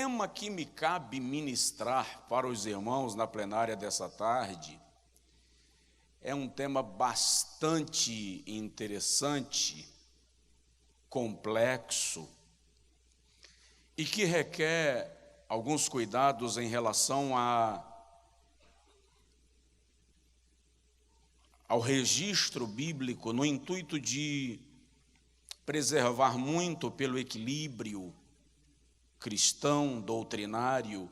tema que me cabe ministrar para os irmãos na plenária dessa tarde é um tema bastante interessante, complexo e que requer alguns cuidados em relação ao registro bíblico, no intuito de preservar muito pelo equilíbrio cristão, doutrinário.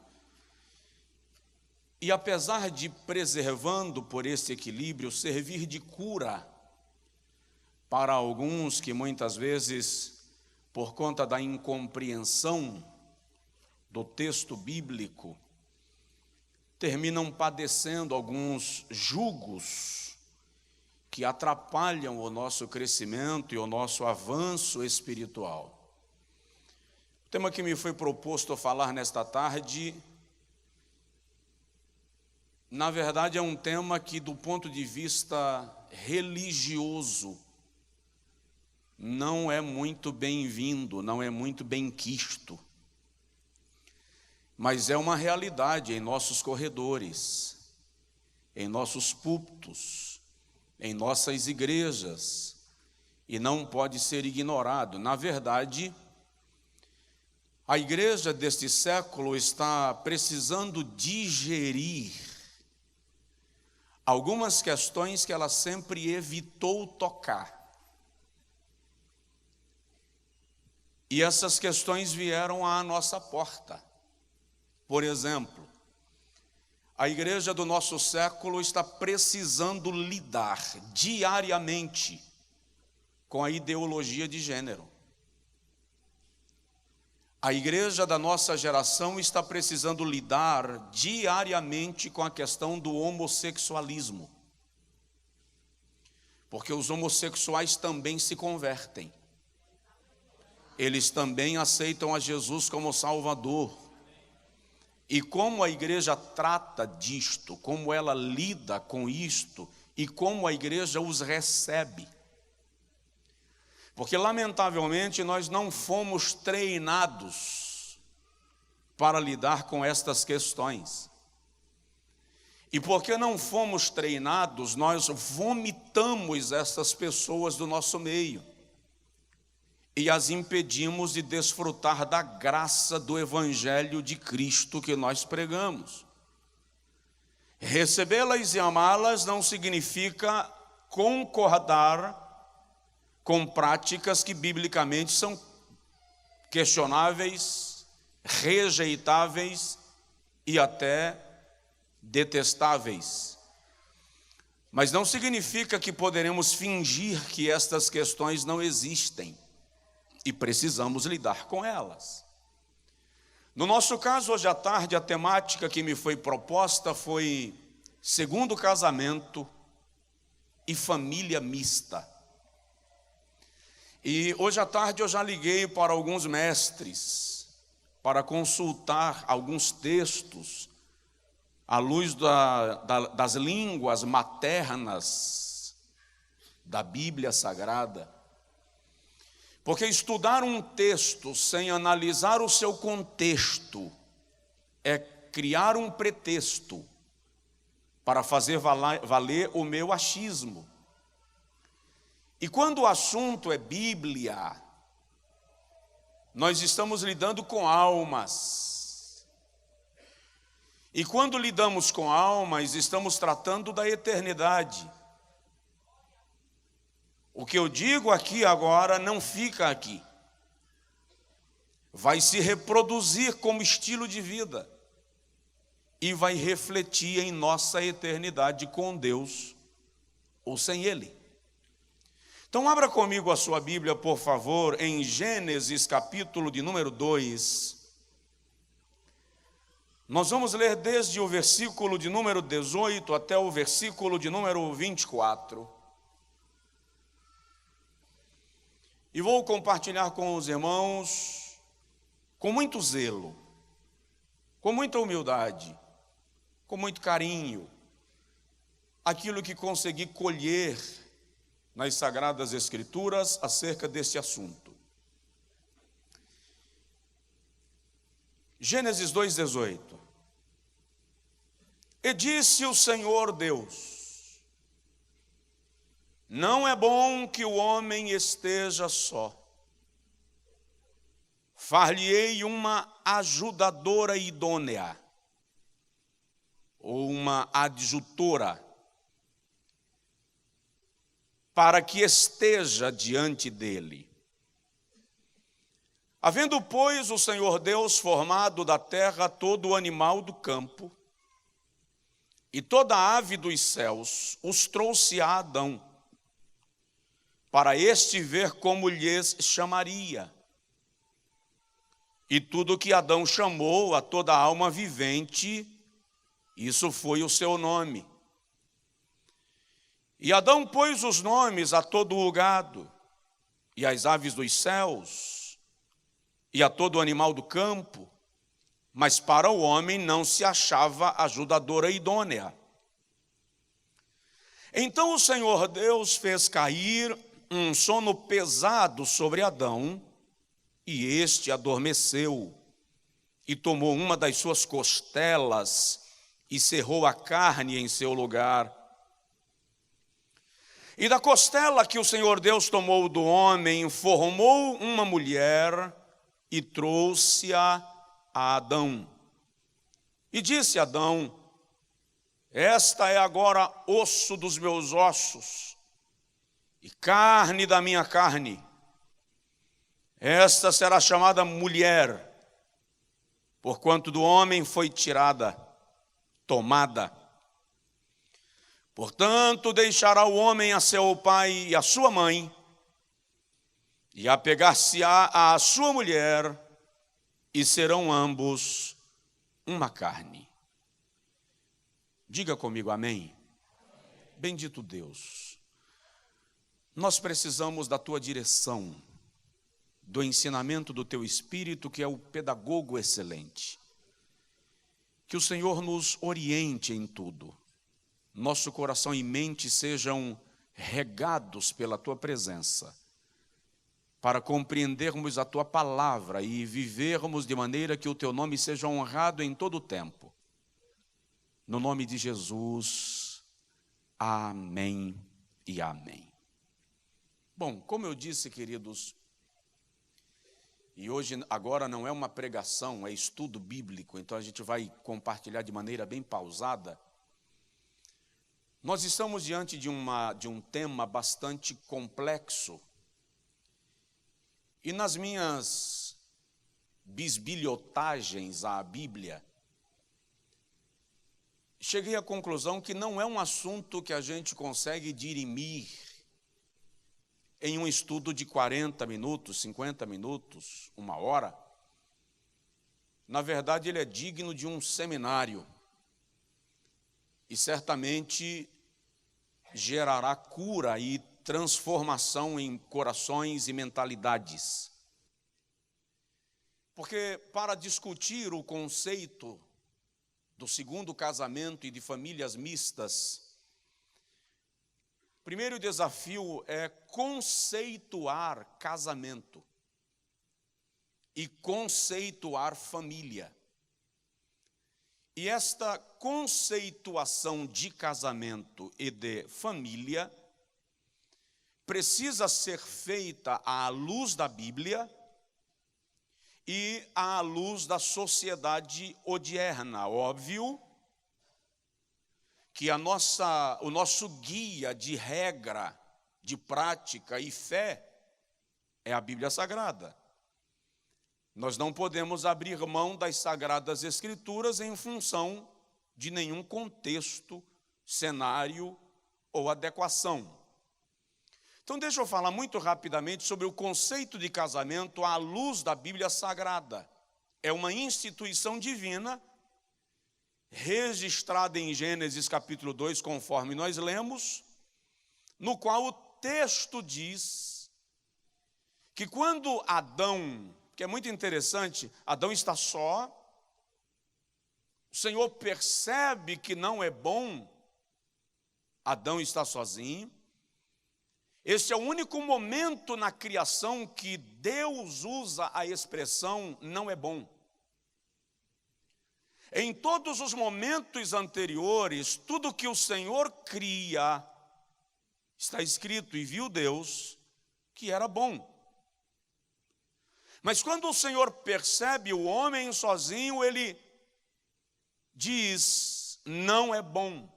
E apesar de preservando por esse equilíbrio, servir de cura para alguns que muitas vezes, por conta da incompreensão do texto bíblico, terminam padecendo alguns jugos que atrapalham o nosso crescimento e o nosso avanço espiritual. O tema que me foi proposto falar nesta tarde, na verdade, é um tema que, do ponto de vista religioso, não é muito bem-vindo, não é muito bem-quisto, mas é uma realidade em nossos corredores, em nossos púlpitos, em nossas igrejas, e não pode ser ignorado. Na verdade, a igreja deste século está precisando digerir algumas questões que ela sempre evitou tocar. E essas questões vieram à nossa porta. Por exemplo, a igreja do nosso século está precisando lidar diariamente com a ideologia de gênero. A igreja da nossa geração está precisando lidar diariamente com a questão do homossexualismo. Porque os homossexuais também se convertem. Eles também aceitam a Jesus como Salvador. E como a igreja trata disto, como ela lida com isto e como a igreja os recebe. Porque, lamentavelmente, nós não fomos treinados para lidar com estas questões. E porque não fomos treinados, nós vomitamos essas pessoas do nosso meio e as impedimos de desfrutar da graça do Evangelho de Cristo que nós pregamos. Recebê-las e amá-las não significa concordar com práticas que biblicamente são questionáveis, rejeitáveis e até detestáveis. Mas não significa que poderemos fingir que estas questões não existem e precisamos lidar com elas. No nosso caso, hoje à tarde, a temática que me foi proposta foi segundo casamento e família mista. E hoje à tarde eu já liguei para alguns mestres para consultar alguns textos à luz das línguas maternas da Bíblia Sagrada. Porque estudar um texto sem analisar o seu contexto é criar um pretexto para fazer valer o meu achismo. E quando o assunto é Bíblia, nós estamos lidando com almas. E quando lidamos com almas, estamos tratando da eternidade. O que eu digo aqui agora não fica aqui. Vai se reproduzir como estilo de vida e vai refletir em nossa eternidade com Deus ou sem Ele. Então abra comigo a sua Bíblia, por favor, em Gênesis capítulo de número 2. Nós vamos ler desde o versículo de número 18 até o versículo de número 24. E vou compartilhar com os irmãos com muito zelo, com muita humildade, com muito carinho, aquilo que consegui colher nas Sagradas Escrituras acerca desse assunto. Gênesis 2:18. E disse o Senhor Deus: não é bom que o homem esteja só. Far-lhe-ei uma ajudadora idônea, ou uma adjutora, para que esteja diante dele. Havendo, pois, o Senhor Deus formado da terra todo o animal do campo e toda a ave dos céus, os trouxe a Adão, para este ver como lhes chamaria. E tudo que Adão chamou a toda alma vivente, isso foi o seu nome. E Adão pôs os nomes a todo o gado, e às aves dos céus, e a todo animal do campo, mas para o homem não se achava ajudadora idônea. Então o Senhor Deus fez cair um sono pesado sobre Adão, e este adormeceu, e tomou uma das suas costelas, e cerrou a carne em seu lugar. E da costela que o Senhor Deus tomou do homem, formou uma mulher, e trouxe-a a Adão. E disse Adão: esta é agora osso dos meus ossos, e carne da minha carne. Esta será chamada mulher, porquanto do homem foi tirada, tomada. Portanto, deixará o homem a seu pai e a sua mãe, e apegar-se-á à sua mulher, e serão ambos uma carne. Diga comigo amém. Bendito Deus, nós precisamos da tua direção, do ensinamento do teu Espírito, que é o pedagogo excelente. Que o Senhor nos oriente em tudo. Nosso coração e mente sejam regados pela tua presença, para compreendermos a tua palavra e vivermos de maneira que o teu nome seja honrado em todo o tempo. No nome de Jesus, amém e amém. Bom, como eu disse, queridos, e hoje, agora não é uma pregação, é estudo bíblico, então a gente vai compartilhar de maneira bem pausada. Nós estamos diante de um tema bastante complexo. E nas minhas bisbilhotagens à Bíblia, cheguei à conclusão que não é um assunto que a gente consegue dirimir em um estudo de 40 minutos, 50 minutos, 1 hora. Na verdade, ele é digno de um seminário e certamente gerará cura e transformação em corações e mentalidades. Porque para discutir o conceito do segundo casamento e de famílias mistas, primeiro desafio é conceituar casamento e conceituar família. E esta conceituação de casamento e de família precisa ser feita à luz da Bíblia e à luz da sociedade odierna. Óbvio que o nosso guia de regra, de prática e fé é a Bíblia Sagrada. Nós não podemos abrir mão das Sagradas Escrituras em função de nenhum contexto, cenário ou adequação. Então, deixa eu falar muito rapidamente sobre o conceito de casamento à luz da Bíblia Sagrada. É uma instituição divina, registrada em Gênesis capítulo 2, conforme nós lemos, no qual o texto diz que quando Adão, que é muito interessante, Adão está só, o Senhor percebe que não é bom, Adão está sozinho. Este é o único momento na criação que Deus usa a expressão não é bom. Em todos os momentos anteriores, tudo que o Senhor cria, está escrito, e viu Deus que era bom. Mas quando o Senhor percebe o homem sozinho, ele diz: não é bom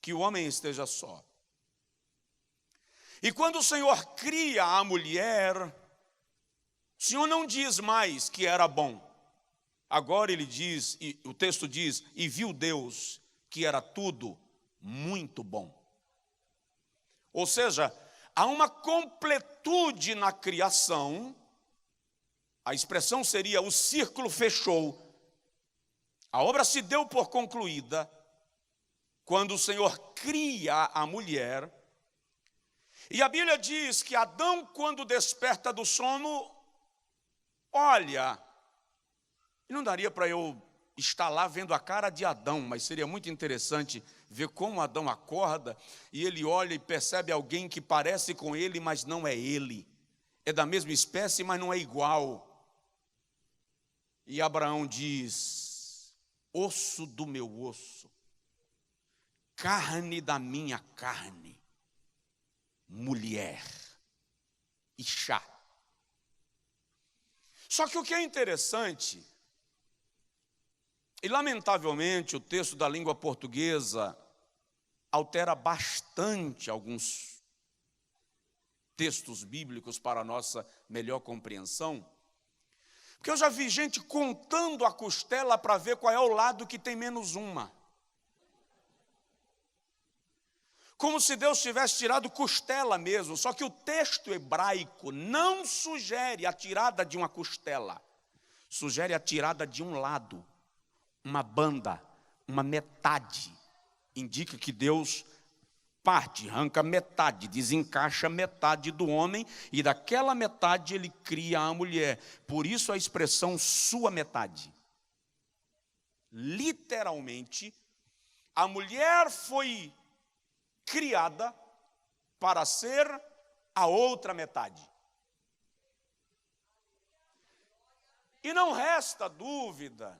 que o homem esteja só. E quando o Senhor cria a mulher, o Senhor não diz mais que era bom. Agora ele diz, e o texto diz, e viu Deus que era tudo muito bom. Ou seja, há uma completude na criação. A expressão seria: o círculo fechou. A obra se deu por concluída quando o Senhor cria a mulher. E a Bíblia diz que Adão, quando desperta do sono, olha, e não daria para eu estar lá vendo a cara de Adão, mas seria muito interessante ver como Adão acorda e ele olha e percebe alguém que parece com ele, mas não é ele. É da mesma espécie, mas não é igual. E Abraão diz: osso do meu osso, carne da minha carne, mulher, Ixá. Só que o que é interessante, e lamentavelmente o texto da língua portuguesa altera bastante alguns textos bíblicos para a nossa melhor compreensão, porque eu já vi gente contando a costela para ver qual é o lado que tem menos uma. Como se Deus tivesse tirado costela mesmo, só que o texto hebraico não sugere a tirada de uma costela, sugere a tirada de um lado, uma banda, uma metade. Indica que Deus parte, arranca metade, desencaixa metade do homem, e daquela metade ele cria a mulher. Por isso a expressão sua metade. Literalmente, a mulher foi criada para ser a outra metade. E não resta dúvida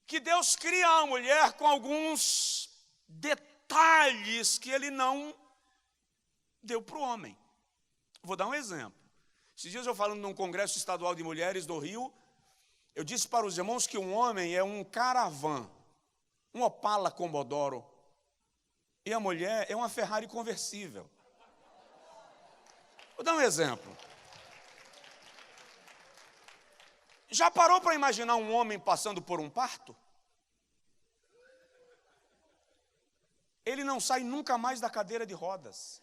que Deus cria a mulher com alguns detalhes que ele não deu para o homem. Vou dar um exemplo. Esses dias eu falando num congresso estadual de mulheres do Rio, eu disse para os irmãos que um homem é um Caravan, um Opala Commodoro, e a mulher é uma Ferrari conversível. Vou dar um exemplo. Já parou para imaginar um homem passando por um parto? Ele não sai nunca mais da cadeira de rodas.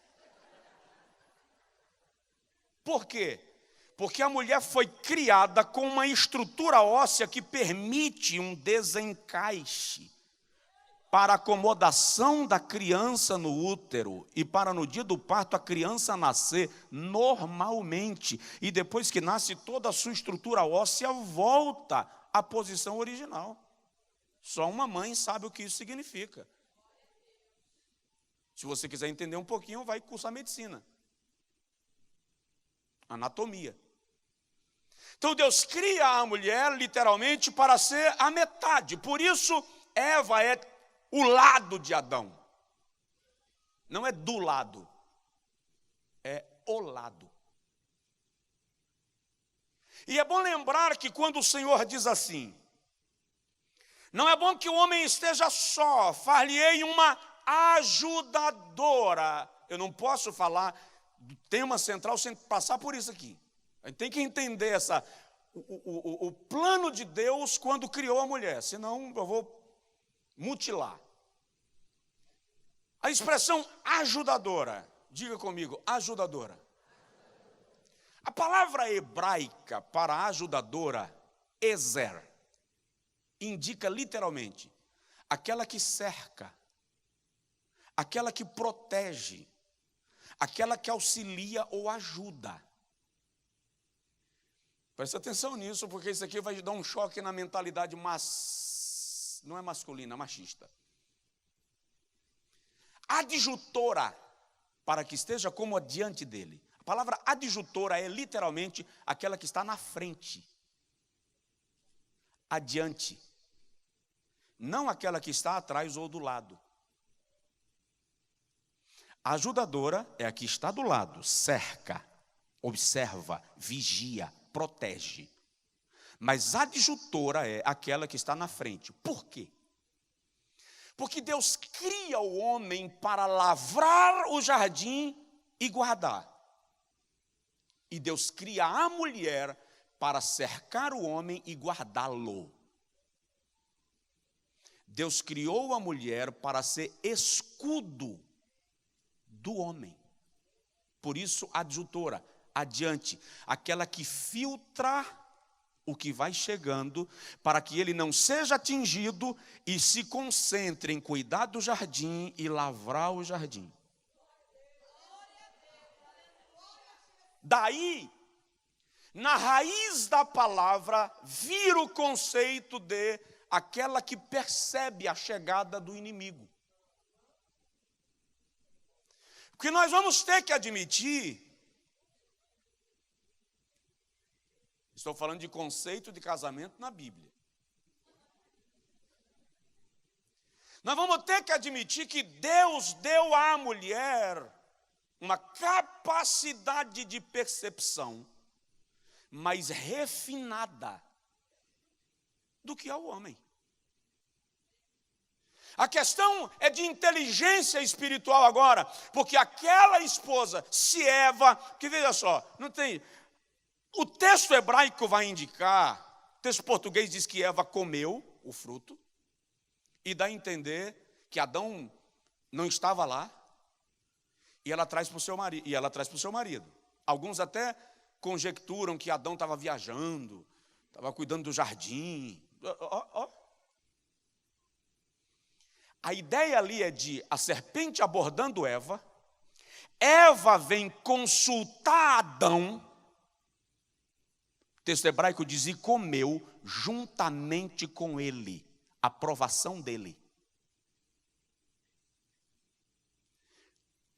Por quê? Porque a mulher foi criada com uma estrutura óssea que permite um desencaixe para a acomodação da criança no útero e para no dia do parto a criança nascer normalmente. E depois que nasce, toda a sua estrutura óssea volta à posição original. Só uma mãe sabe o que isso significa. Se você quiser entender um pouquinho, vai cursar medicina. Anatomia. Então Deus cria a mulher literalmente para ser a metade. Por isso Eva é o lado de Adão. Não é do lado, é o lado. E é bom lembrar que quando o Senhor diz assim: não é bom que o homem esteja só, far-lhe-ei uma ajudadora. Eu não posso falar do tema central sem passar por isso aqui. A gente tem que entender o plano de Deus quando criou a mulher, senão eu vou mutilar. A expressão ajudadora, diga comigo, ajudadora. A palavra hebraica para ajudadora, ezer, indica literalmente aquela que cerca, aquela que protege, aquela que auxilia ou ajuda. Preste atenção nisso, porque isso aqui vai dar um choque na mentalidade não é masculina, machista. Adjutora, para que esteja como adiante dele. A A palavra adjutora é literalmente aquela que está na frente, adiante, não aquela que está atrás ou do lado. A ajudadora é a que está do lado, cerca, observa, vigia, protege. Mas a adjutora é aquela que está na frente. Por quê? Porque Deus cria o homem para lavrar o jardim e guardar. E Deus cria a mulher para cercar o homem e guardá-lo. Deus criou a mulher para ser escudo do homem. Por isso, adjutora, adiante, aquela que filtra o que vai chegando, para que ele não seja atingido e se concentre em cuidar do jardim e lavrar o jardim. Daí, na raiz da palavra, vira o conceito de aquela que percebe a chegada do inimigo. Porque nós vamos ter que admitir, estou falando de conceito de casamento na Bíblia. Nós vamos ter que admitir que Deus deu à mulher uma capacidade de percepção mais refinada do que ao homem. A questão é de inteligência espiritual agora, porque aquela esposa, se Eva, que veja só, não tem, o texto hebraico vai indicar, o texto português diz que Eva comeu o fruto, e dá a entender que Adão não estava lá, e ela traz para o seu marido. Alguns até conjecturam que Adão estava viajando, estava cuidando do jardim. A ideia ali é de a serpente abordando Eva, Eva vem consultar Adão, o texto hebraico diz, e comeu juntamente com ele, a aprovação dele.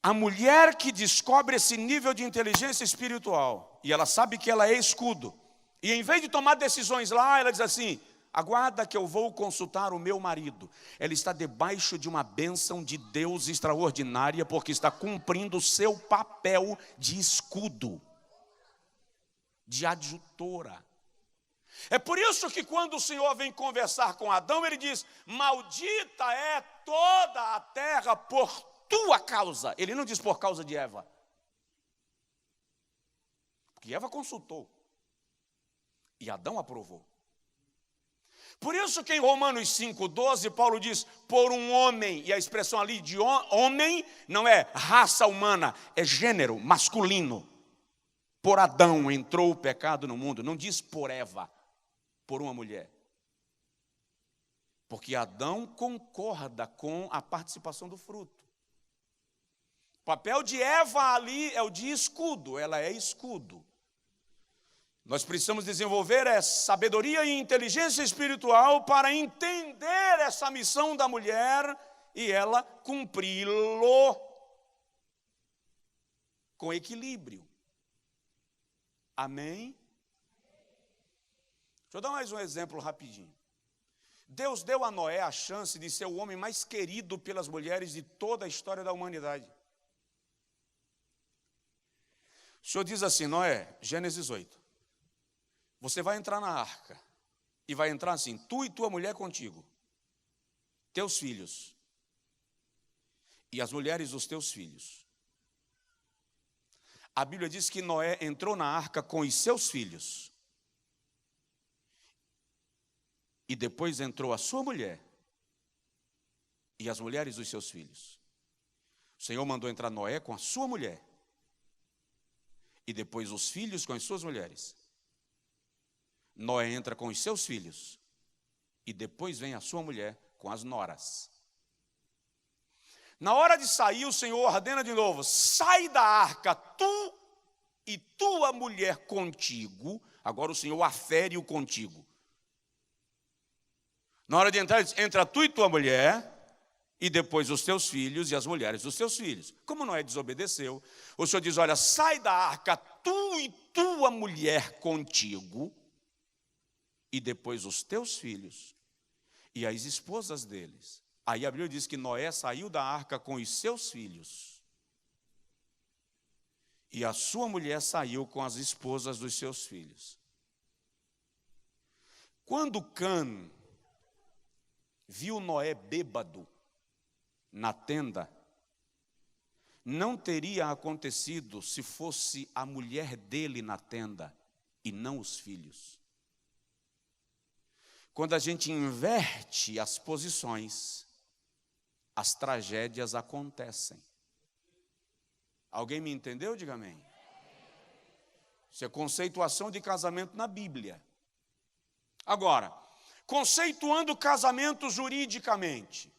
A mulher que descobre esse nível de inteligência espiritual, e ela sabe que ela é escudo, e em vez de tomar decisões lá, ela diz assim, aguarda que eu vou consultar o meu marido. Ela está debaixo de uma bênção de Deus extraordinária, porque está cumprindo o seu papel de escudo, de adjutora. É por isso que quando o Senhor vem conversar com Adão, ele diz, maldita é toda a terra por tua causa. Ele não diz por causa de Eva. Porque Eva consultou. E Adão aprovou. Por isso que em Romanos 5,12, Paulo diz, por um homem, e a expressão ali de homem não é raça humana, é gênero masculino. Por Adão entrou o pecado no mundo, não diz por Eva, por uma mulher. Porque Adão concorda com a participação do fruto. O papel de Eva ali é o de escudo, ela é escudo. Nós precisamos desenvolver sabedoria e inteligência espiritual para entender essa missão da mulher e ela cumpri-lo com equilíbrio. Amém? Deixa eu dar mais um exemplo rapidinho. Deus deu a Noé a chance de ser o homem mais querido pelas mulheres de toda a história da humanidade. O Senhor diz assim, Noé, Gênesis 8. Você vai entrar na arca, e vai entrar assim, tu e tua mulher contigo, teus filhos, e as mulheres dos teus filhos. A Bíblia diz que Noé entrou na arca com os seus filhos, e depois entrou a sua mulher, e as mulheres dos seus filhos. O Senhor mandou entrar Noé com a sua mulher, e depois os filhos com as suas mulheres. Noé entra com os seus filhos, e depois vem a sua mulher com as noras. Na hora de sair, o Senhor ordena de novo, sai da arca, tu e tua mulher contigo. Agora o Senhor afere o contigo. Na hora de entrar, entra tu e tua mulher, e depois os teus filhos e as mulheres dos teus filhos. Como Noé desobedeceu, o Senhor diz, olha, sai da arca, tu e tua mulher contigo, e depois os teus filhos e as esposas deles. Aí a Bíblia diz que Noé saiu da arca com os seus filhos, e a sua mulher saiu com as esposas dos seus filhos. Quando Cã viu Noé bêbado na tenda, não teria acontecido se fosse a mulher dele na tenda e não os filhos. Quando a gente inverte as posições, as tragédias acontecem. Alguém me entendeu? Diga amém. Isso é conceituação de casamento na Bíblia. Agora, conceituando o casamento juridicamente.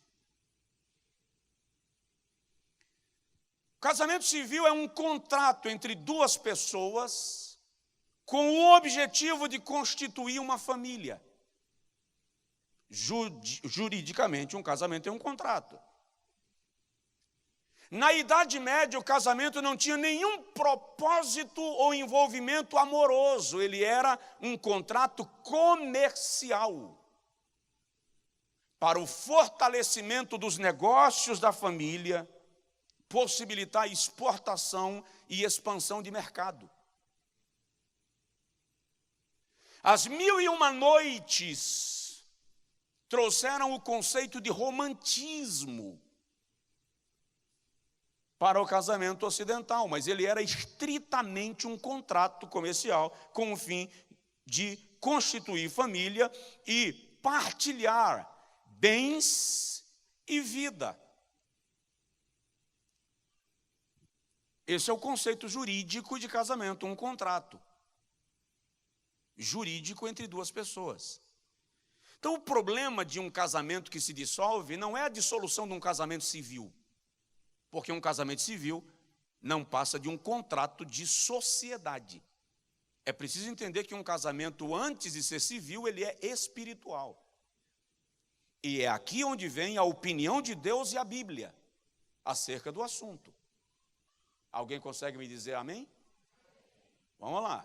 O casamento civil é um contrato entre duas pessoas com o objetivo de constituir uma família. Juridicamente, um casamento é um contrato. Na Idade Média, o casamento não tinha nenhum propósito ou envolvimento amoroso, ele era um contrato comercial para o fortalecimento dos negócios da família, possibilitar exportação e expansão de mercado. As 1001 noites trouxeram o conceito de romantismo para o casamento ocidental, mas ele era estritamente um contrato comercial com o fim de constituir família e partilhar bens e vida. Esse é o conceito jurídico de casamento, um contrato jurídico entre duas pessoas. Então, o problema de um casamento que se dissolve não é a dissolução de um casamento civil, porque um casamento civil não passa de um contrato de sociedade. É preciso entender que um casamento, antes de ser civil, ele é espiritual. E é aqui onde vem a opinião de Deus e a Bíblia acerca do assunto. Alguém consegue me dizer amém? Vamos lá.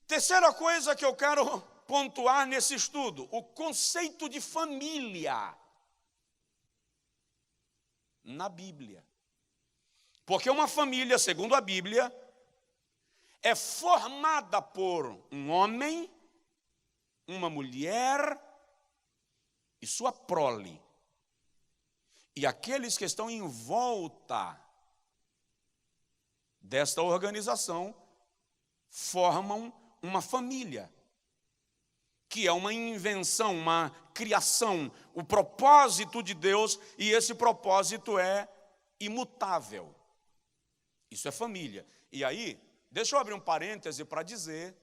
Terceira coisa que eu quero pontuar nesse estudo, o conceito de família na Bíblia. Porque uma família, segundo a Bíblia, é formada por um homem, uma mulher e sua prole. E aqueles que estão em volta desta organização formam uma família, que é uma invenção, uma criação, o propósito de Deus, e esse propósito é imutável. Isso é família. E aí, deixa eu abrir um parêntese para dizer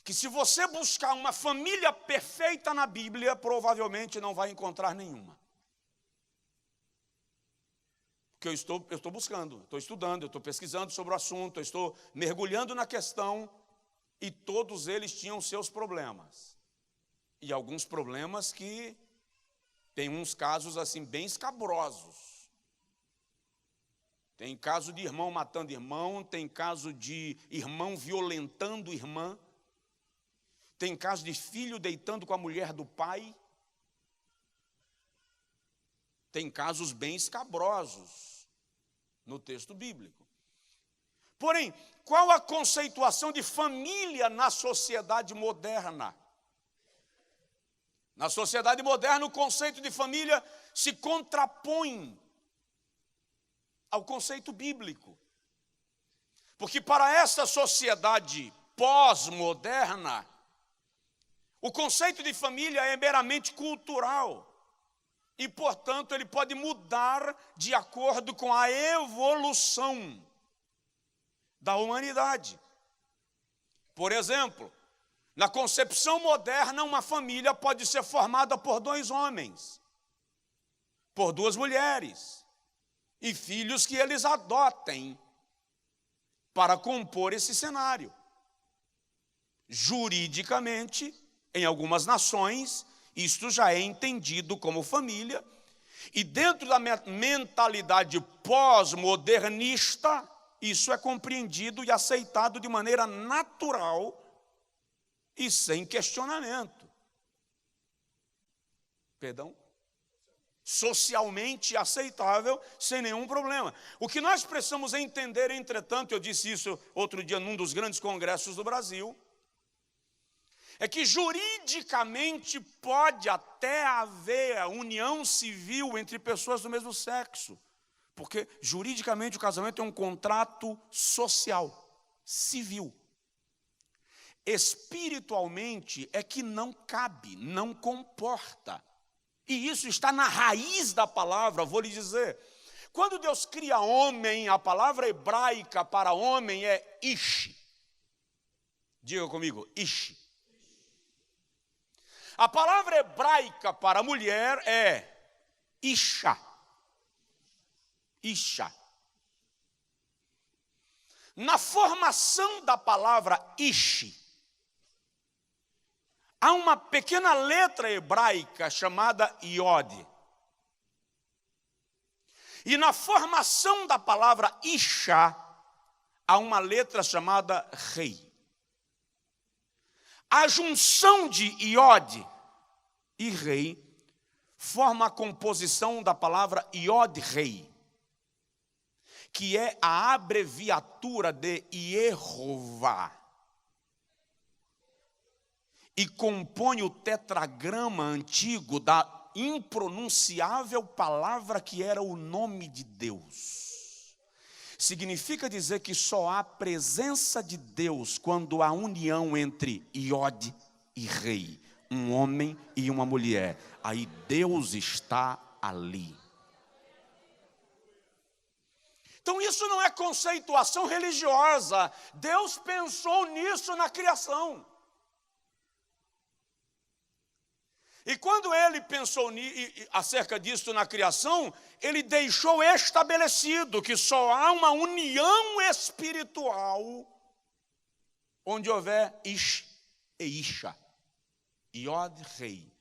que se você buscar uma família perfeita na Bíblia, provavelmente não vai encontrar nenhuma. Porque eu estou buscando, estou estudando, eu estou pesquisando sobre o assunto, eu estou mergulhando na questão, e todos eles tinham seus problemas. E alguns problemas que tem uns casos assim bem escabrosos. Tem caso de irmão matando irmão, tem caso de irmão violentando irmã, tem caso de filho deitando com a mulher do pai. Tem casos bem escabrosos no texto bíblico. Porém, qual a conceituação de família na sociedade moderna? Na sociedade moderna, o conceito de família se contrapõe ao conceito bíblico. Porque para essa sociedade pós-moderna, o conceito de família é meramente cultural. E, portanto, ele pode mudar de acordo com a evolução da humanidade. Por exemplo, na concepção moderna, uma família pode ser formada por 2 homens, por 2 mulheres, e filhos que eles adotem para compor esse cenário. Juridicamente, em algumas nações, Isto já é entendido como família, e dentro da mentalidade pós-modernista, isso é compreendido e aceitado de maneira natural e sem questionamento. Perdão? Socialmente aceitável, sem nenhum problema. O que nós precisamos entender, entretanto, eu disse isso outro dia num dos grandes congressos do Brasil, é que juridicamente pode até haver união civil entre pessoas do mesmo sexo, porque juridicamente o casamento é um contrato social, civil. Espiritualmente é que não cabe, não comporta. E isso está na raiz da palavra, vou lhe dizer. Quando Deus cria homem, a palavra hebraica para homem é ish. Diga comigo, ish. A palavra hebraica para mulher é isha. Isha. Na formação da palavra ish, há uma pequena letra hebraica chamada iod. E na formação da palavra isha, há uma letra chamada rei. A junção de iod e rei forma a composição da palavra iod-rei, que é a abreviatura de Yehová, e compõe o tetragrama antigo da impronunciável palavra que era o nome de Deus. Significa dizer que só há presença de Deus quando há união entre iod e rei, um homem e uma mulher. Aí Deus está ali. Então isso não é conceituação religiosa. Deus pensou nisso na criação. E quando ele pensou acerca disso na criação, ele deixou estabelecido que só há uma união espiritual onde houver ish e isha, iod, rei.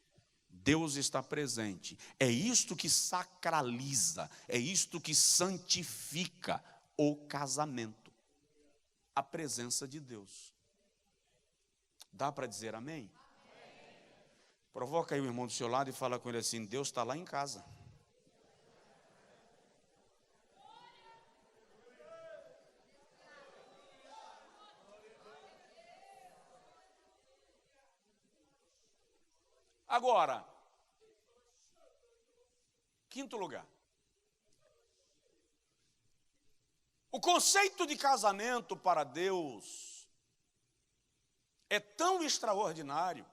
Deus está presente. É isto que sacraliza, é isto que santifica o casamento. A presença de Deus. Dá para dizer amém? Provoca aí o irmão do seu lado e fala com ele assim: Deus está lá em casa. Agora, quinto lugar. O conceito de casamento para Deus é tão extraordinário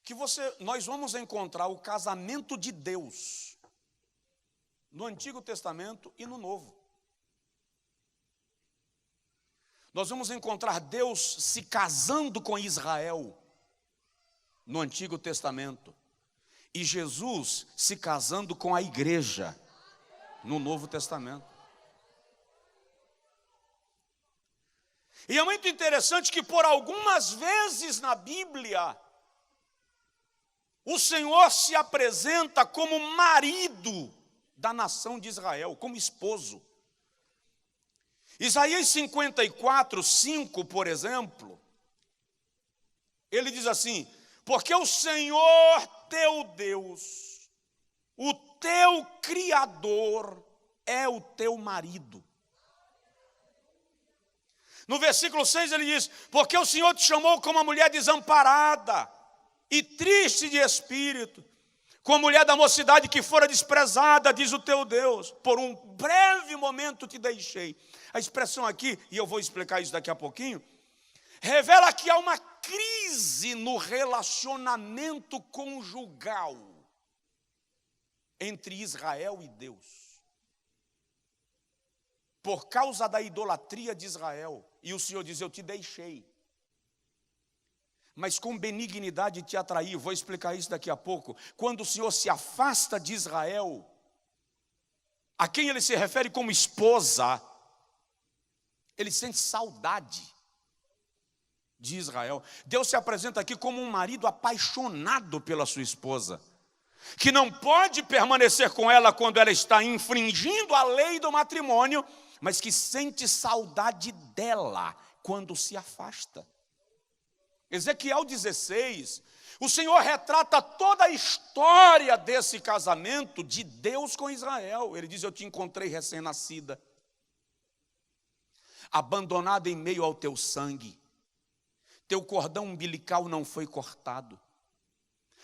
que nós vamos encontrar o casamento de Deus no Antigo Testamento e no Novo. Nós vamos encontrar Deus se casando com Israel no Antigo Testamento e Jesus se casando com a igreja no Novo Testamento. E é muito interessante que por algumas vezes na Bíblia o Senhor se apresenta como marido da nação de Israel, como esposo. Isaías 54, 5, por exemplo, ele diz assim: porque o Senhor teu Deus, o teu Criador, é o teu marido. No versículo 6 ele diz: porque o Senhor te chamou como uma mulher desamparada e triste de espírito, com a mulher da mocidade que fora desprezada, diz o teu Deus, por um breve momento te deixei. A expressão aqui, e eu vou explicar isso daqui a pouquinho, revela que há uma crise no relacionamento conjugal entre Israel e Deus, por causa da idolatria de Israel. E o Senhor diz: eu te deixei, mas com benignidade te atraí. Vou explicar isso daqui a pouco. Quando o Senhor se afasta de Israel, a quem ele se refere como esposa, ele sente saudade de Israel. Deus se apresenta aqui como um marido apaixonado pela sua esposa, que não pode permanecer com ela quando ela está infringindo a lei do matrimônio, mas que sente saudade dela quando se afasta. Ezequiel 16, o Senhor retrata toda a história desse casamento de Deus com Israel. Ele diz: eu te encontrei recém-nascida, abandonada em meio ao teu sangue. Teu cordão umbilical não foi cortado.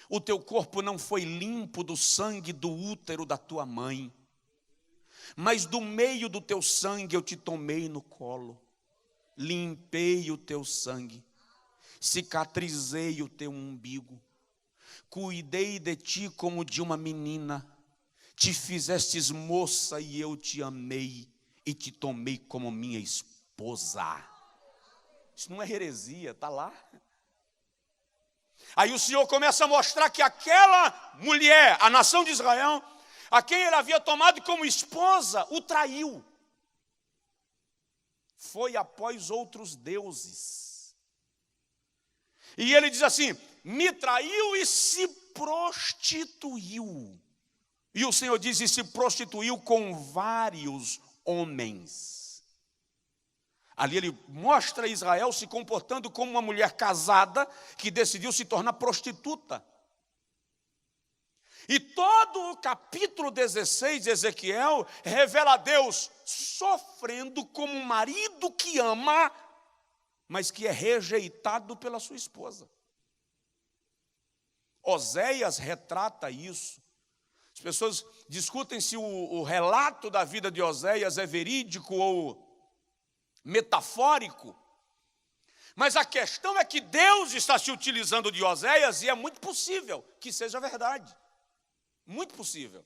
O teu corpo não foi limpo do sangue do útero da tua mãe. Mas do meio do teu sangue eu te tomei no colo. Limpei o teu sangue. Cicatrizei o teu umbigo. Cuidei de ti como de uma menina. Te fizestes moça e eu te amei e te tomei como minha esposa. Isso não é heresia, está lá. Aí o Senhor começa a mostrar que aquela mulher, a nação de Israel, a quem ele havia tomado como esposa, o traiu. Foi após outros deuses. E ele diz assim: me traiu e se prostituiu. E o Senhor diz: e se prostituiu com vários homens. Ali ele mostra Israel se comportando como uma mulher casada que decidiu se tornar prostituta. E todo o capítulo 16 de Ezequiel revela a Deus sofrendo como um marido que ama, mas que é rejeitado pela sua esposa. Oséias retrata isso. As pessoas discutem se o relato da vida de Oséias é verídico ou metafórico, mas a questão é que Deus está se utilizando de Oséias e é muito possível que seja verdade, muito possível,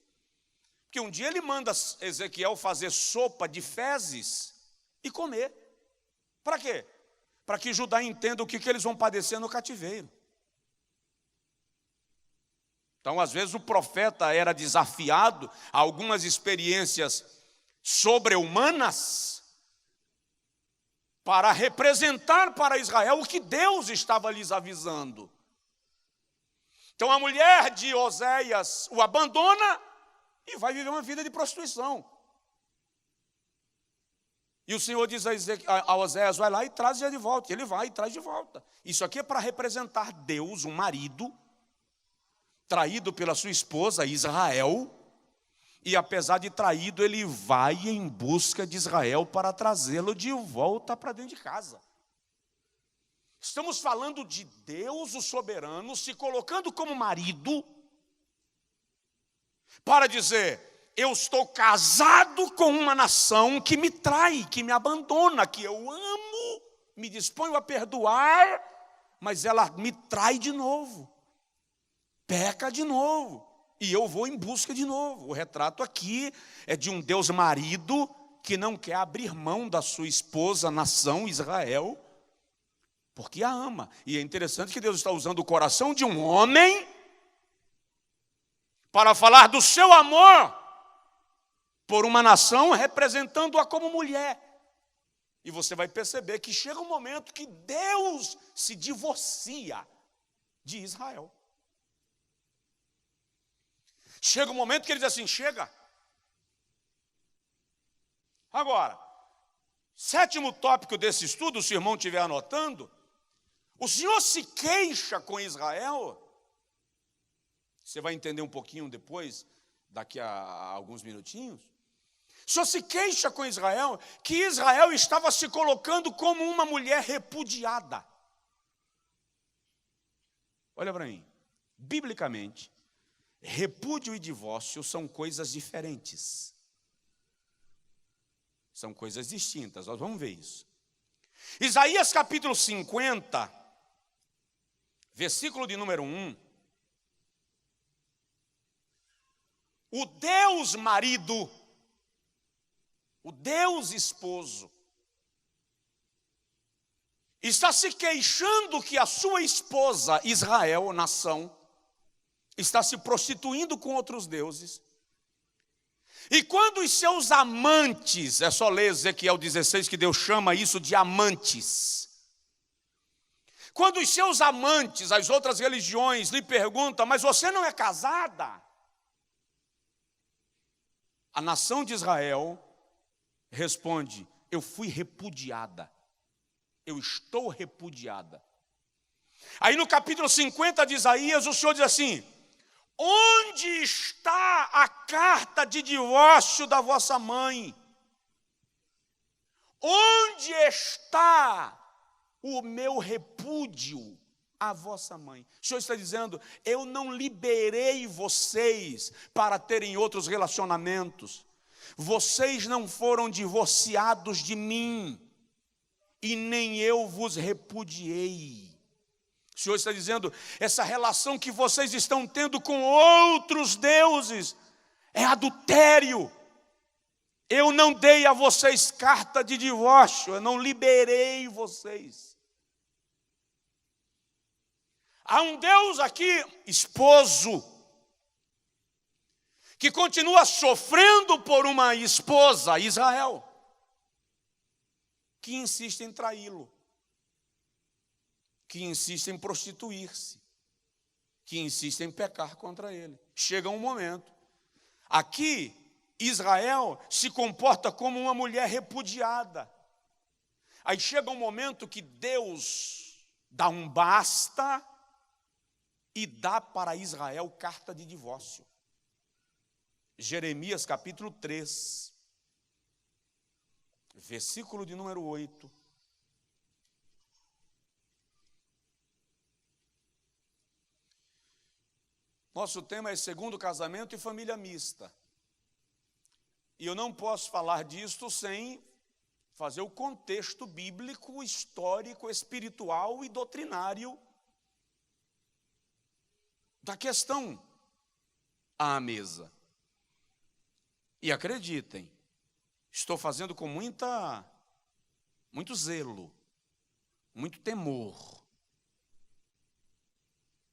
porque um dia ele manda Ezequiel fazer sopa de fezes e comer. Para quê? Para que Judá entenda o que eles vão padecer no cativeiro. Então, às vezes o profeta era desafiado a algumas experiências sobre-humanas para representar para Israel o que Deus estava lhes avisando. Então a mulher de Oséias o abandona e vai viver uma vida de prostituição. E o Senhor diz a Oséias: vai lá e traz de volta. Ele vai e traz de volta. Isso aqui é para representar Deus, um marido traído pela sua esposa Israel. E apesar de traído, ele vai em busca de Israel para trazê-lo de volta para dentro de casa. Estamos falando de Deus, o soberano, se colocando como marido para dizer: eu estou casado com uma nação que me trai, que me abandona, que eu amo, me disponho a perdoar, mas ela me trai de novo, peca de novo. E eu vou em busca de novo. O retrato aqui é de um Deus marido que não quer abrir mão da sua esposa, nação Israel, porque a ama. E é interessante que Deus está usando o coração de um homem para falar do seu amor por uma nação, representando-a como mulher. E você vai perceber que chega um momento que Deus se divorcia de Israel. Chega um momento que ele diz assim: chega. Agora, sétimo tópico desse estudo, se o irmão estiver anotando, o Senhor se queixa com Israel. Você vai entender um pouquinho depois, daqui a alguns minutinhos. O Senhor se queixa com Israel, que Israel estava se colocando como uma mulher repudiada. Olha para mim, biblicamente, repúdio e divórcio são coisas diferentes. São coisas distintas, nós vamos ver isso. Isaías capítulo 50, versículo de número 1. O Deus marido, o Deus esposo, está se queixando que a sua esposa, Israel, nação, está se prostituindo com outros deuses. E quando os seus amantes, é só ler Ezequiel 16 que Deus chama isso de amantes. Quando os seus amantes, as outras religiões, lhe perguntam, mas você não é casada? A nação de Israel responde, eu fui repudiada. Eu estou repudiada. Aí no capítulo 50 de Isaías, o Senhor diz assim, onde está a carta de divórcio da vossa mãe? Onde está o meu repúdio à vossa mãe? O Senhor está dizendo, eu não liberei vocês para terem outros relacionamentos. Vocês não foram divorciados de mim, e nem eu vos repudiei. O Senhor está dizendo, essa relação que vocês estão tendo com outros deuses é adultério. Eu não dei a vocês carta de divórcio, eu não liberei vocês. Há um Deus aqui, esposo, que continua sofrendo por uma esposa, Israel, que insiste em traí-lo, que insiste em prostituir-se, que insiste em pecar contra ele. Chega um momento, aqui Israel se comporta como uma mulher repudiada. Aí chega um momento que Deus dá um basta e dá para Israel carta de divórcio. Jeremias capítulo 3, versículo de número 8. Nosso tema é segundo casamento e família mista. E eu não posso falar disto sem fazer o contexto bíblico, histórico, espiritual e doutrinário da questão à mesa. E acreditem, estou fazendo com muito zelo, muito temor,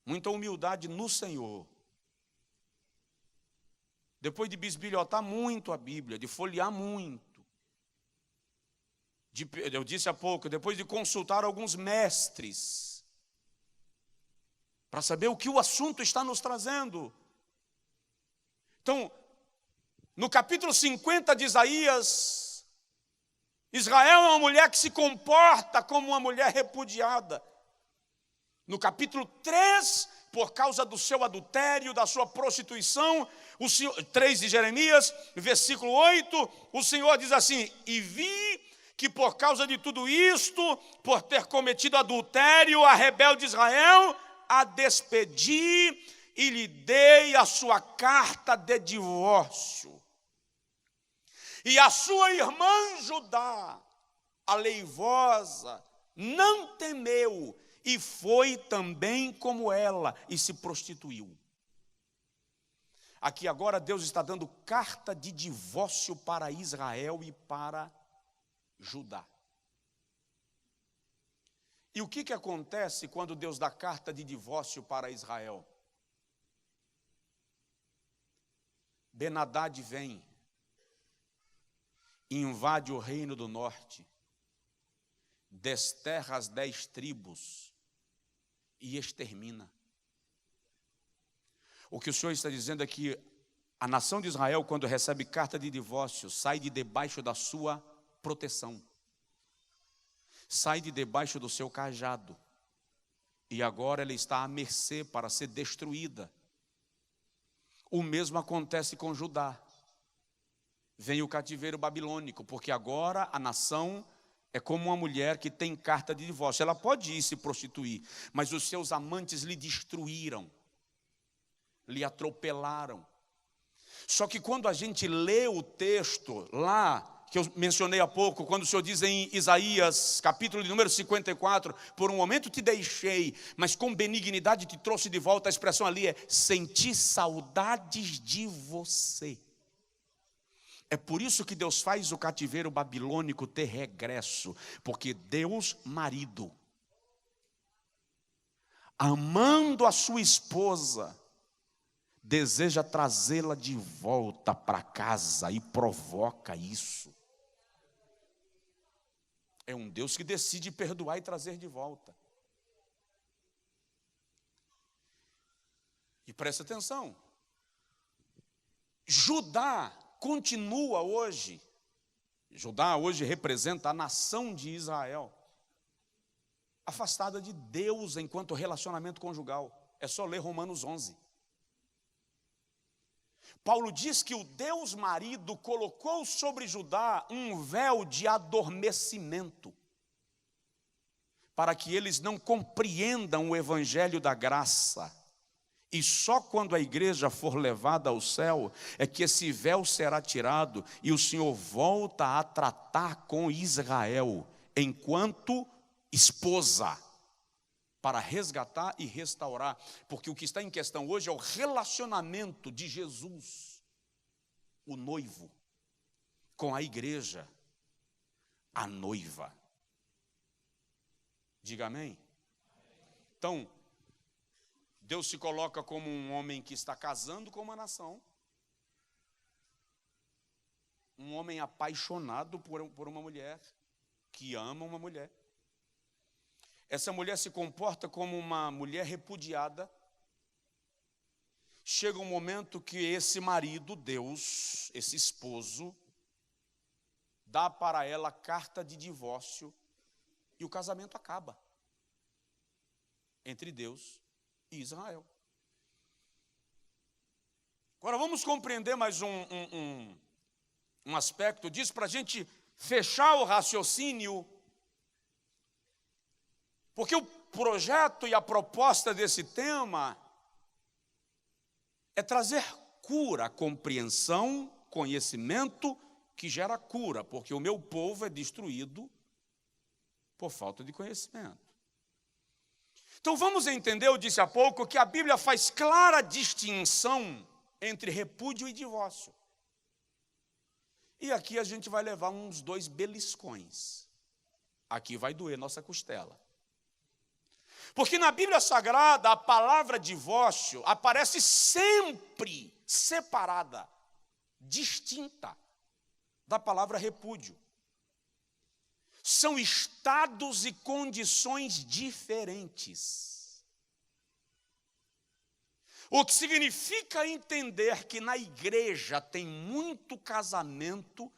muita humildade no Senhor. Depois de bisbilhotar muito a Bíblia, de folhear muito, eu disse há pouco, depois de consultar alguns mestres, para saber o que o assunto está nos trazendo. Então, no capítulo 50 de Isaías, Israel é uma mulher que se comporta como uma mulher repudiada. No capítulo 3, por causa do seu adultério, da sua prostituição, 3 de Jeremias, versículo 8, o Senhor diz assim, e vi que por causa de tudo isto, por ter cometido adultério, a rebelde Israel, a despedi e lhe dei a sua carta de divórcio. E a sua irmã Judá, a leivosa, não temeu, e foi também como ela, e se prostituiu. Aqui agora Deus está dando carta de divórcio para Israel e para Judá. E o que acontece quando Deus dá carta de divórcio para Israel? Ben-Hadad vem, invade o reino do norte, desterra as 10 tribos e extermina. O que o Senhor está dizendo é que a nação de Israel, quando recebe carta de divórcio, sai de debaixo da sua proteção, sai de debaixo do seu cajado, e agora ela está à mercê para ser destruída. O mesmo acontece com Judá. Vem o cativeiro babilônico, porque agora a nação é como uma mulher que tem carta de divórcio. Ela pode ir se prostituir, mas os seus amantes lhe destruíram, lhe atropelaram. Só que quando a gente lê o texto lá, que eu mencionei há pouco, quando o Senhor diz em Isaías, capítulo de número 54, por um momento te deixei, mas com benignidade te trouxe de volta, a expressão ali é, senti saudades de você. É por isso que Deus faz o cativeiro babilônico ter regresso, porque Deus, marido, amando a sua esposa, deseja trazê-la de volta para casa e provoca isso. É um Deus que decide perdoar e trazer de volta. Presta atenção. Judá continua hoje. Judá hoje representa a nação de Israel, afastada de Deus enquanto relacionamento conjugal. É só ler Romanos 11. Paulo diz que o Deus marido colocou sobre Judá um véu de adormecimento, para que eles não compreendam o evangelho da graça. E só quando a igreja for levada ao céu é que esse véu será tirado e o Senhor volta a tratar com Israel enquanto esposa, para resgatar e restaurar. Porque o que está em questão hoje é o relacionamento de Jesus, o noivo, com a igreja, a noiva. Diga amém. Então, Deus se coloca como um homem que está casando com uma nação, um homem apaixonado por uma mulher, que ama uma mulher. Essa mulher se comporta como uma mulher repudiada. Chega um momento que esse marido, Deus, esse esposo, dá para ela carta de divórcio e o casamento acaba entre Deus e Israel. Agora vamos compreender mais um aspecto disso, para a gente fechar o raciocínio, porque o projeto e a proposta desse tema é trazer cura, compreensão, conhecimento que gera cura, porque o meu povo é destruído por falta de conhecimento. Então vamos entender, eu disse há pouco, que a Bíblia faz clara distinção entre repúdio e divórcio. E aqui a gente vai levar uns 2 beliscões. Aqui vai doer nossa costela. Porque na Bíblia Sagrada a palavra divórcio aparece sempre separada, distinta da palavra repúdio. São estados e condições diferentes. O que significa entender que na igreja tem muito casamento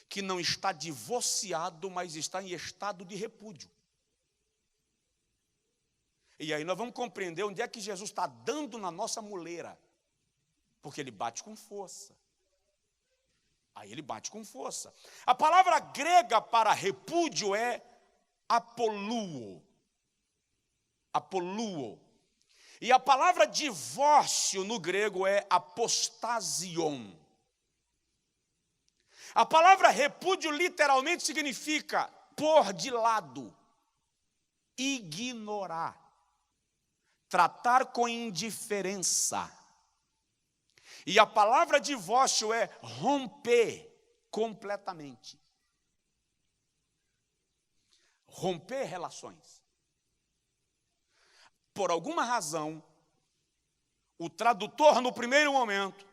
que não está divorciado, mas está em estado de repúdio. E aí nós vamos compreender onde é que Jesus está dando na nossa muleira. Porque ele bate com força. Aí ele bate com força. A palavra grega para repúdio é apoluo. Apoluo. E a palavra divórcio no grego é apostasion. A palavra repúdio literalmente significa pôr de lado, ignorar, tratar com indiferença. E a palavra divórcio é romper completamente. Romper relações. Por alguma razão, o tradutor no primeiro momento,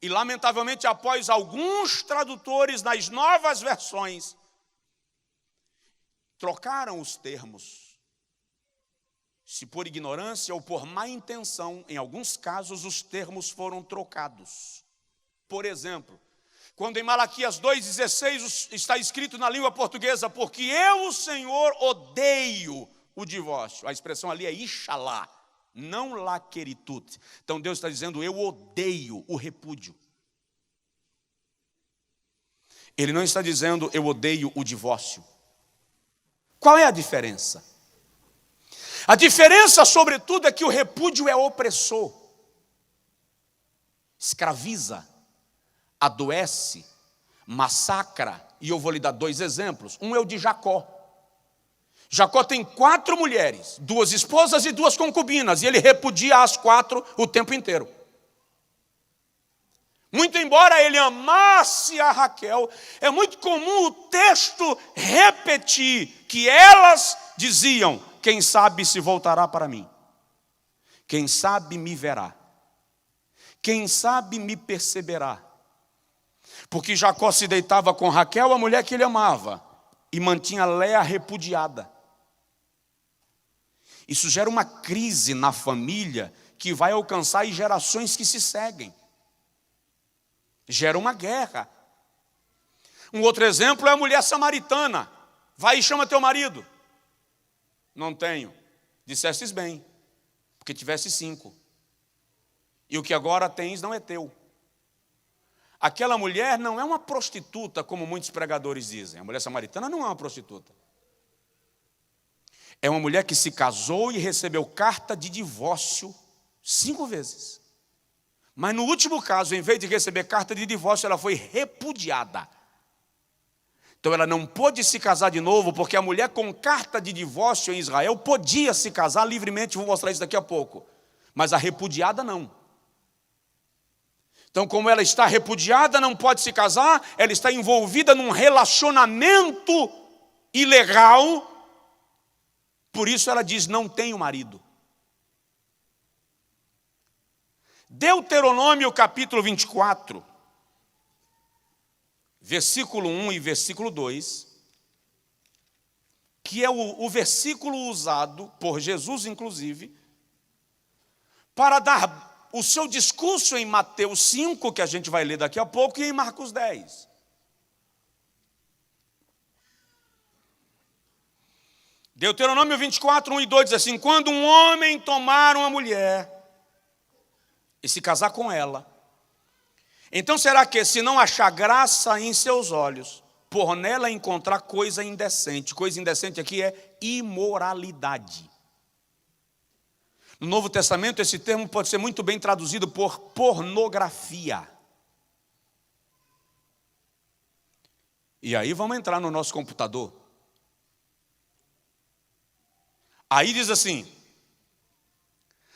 e lamentavelmente após alguns tradutores nas novas versões, trocaram os termos. Se por ignorância ou por má intenção, em alguns casos os termos foram trocados. Por exemplo, quando em Malaquias 2,16 está escrito na língua portuguesa, porque eu, o Senhor, odeio o divórcio. A expressão ali é ixalá, não laqueritut. Então Deus está dizendo, eu odeio o repúdio. Ele não está dizendo, eu odeio o divórcio. Qual é a diferença? A diferença, sobretudo, é que o repúdio é opressor, escraviza, adoece, massacra. E eu vou lhe dar 2 exemplos. Um é o de Jacó. Jacó tem 4 mulheres, 2 esposas e 2 concubinas, e ele repudia as 4 o tempo inteiro. Muito embora ele amasse a Raquel, é muito comum o texto repetir que elas diziam, quem sabe se voltará para mim, quem sabe me verá, quem sabe me perceberá. Porque Jacó se deitava com Raquel, a mulher que ele amava, e mantinha Léa repudiada. Isso gera uma crise na família que vai alcançar as gerações que se seguem. Gera uma guerra. Um outro exemplo é a mulher samaritana. Vai e chama teu marido. Não tenho. Dissestes bem, porque tivesse 5. E o que agora tens não é teu. Aquela mulher não é uma prostituta, como muitos pregadores dizem. A mulher samaritana não é uma prostituta. É uma mulher que se casou e recebeu carta de divórcio 5 vezes. Mas no último caso, em vez de receber carta de divórcio, ela foi repudiada. Então ela não pôde se casar de novo, porque a mulher com carta de divórcio em Israel podia se casar livremente, vou mostrar isso daqui a pouco. Mas a repudiada não. Então, como ela está repudiada, não pode se casar, ela está envolvida num relacionamento ilegal, por isso ela diz, não tenho marido. Deuteronômio capítulo 24, versículo 1 e versículo 2, que é o versículo usado por Jesus, inclusive, para dar o seu discurso em Mateus 5, que a gente vai ler daqui a pouco, e em Marcos 10. Deuteronômio 24, 1 e 2 diz assim, quando um homem tomar uma mulher e se casar com ela, então será que, se não achar graça em seus olhos, por nela encontrar coisa indecente aqui é imoralidade. No Novo Testamento, esse termo pode ser muito bem traduzido por pornografia. E aí vamos entrar no nosso computador. Aí diz assim,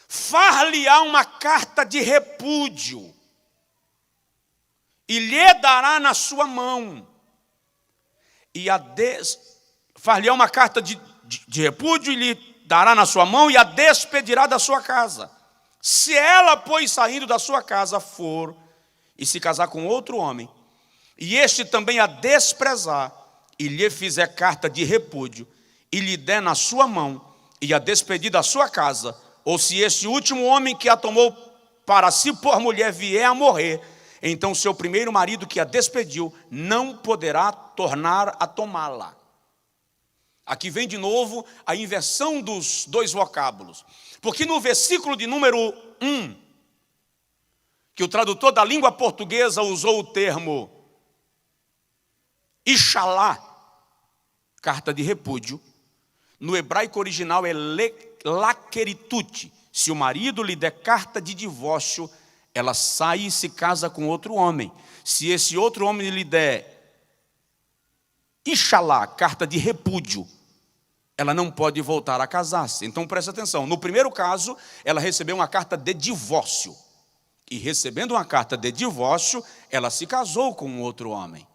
far-lhe-á uma carta de repúdio, e lhe dará na sua mão, far-lhe-á uma carta de repúdio, e lhe dará na sua mão, e a despedirá da sua casa. Se ela, pois, saindo da sua casa, for e se casar com outro homem, e este também a desprezar, e lhe fizer carta de repúdio, e lhe der na sua mão, e a despedir da sua casa, ou se este último homem que a tomou para si por mulher vier a morrer, então seu primeiro marido que a despediu não poderá tornar a tomá-la. Aqui vem de novo a inversão dos dois vocábulos. Porque no versículo de número 1, que o tradutor da língua portuguesa usou o termo Ixalá, carta de repúdio, no hebraico original é laqueritute. Se o marido lhe der carta de divórcio, ela sai e se casa com outro homem. Se esse outro homem lhe der Ixalá, carta de repúdio, ela não pode voltar a casar-se. Então preste atenção, no primeiro caso, ela recebeu uma carta de divórcio. E recebendo uma carta de divórcio, ela se casou com um outro homem.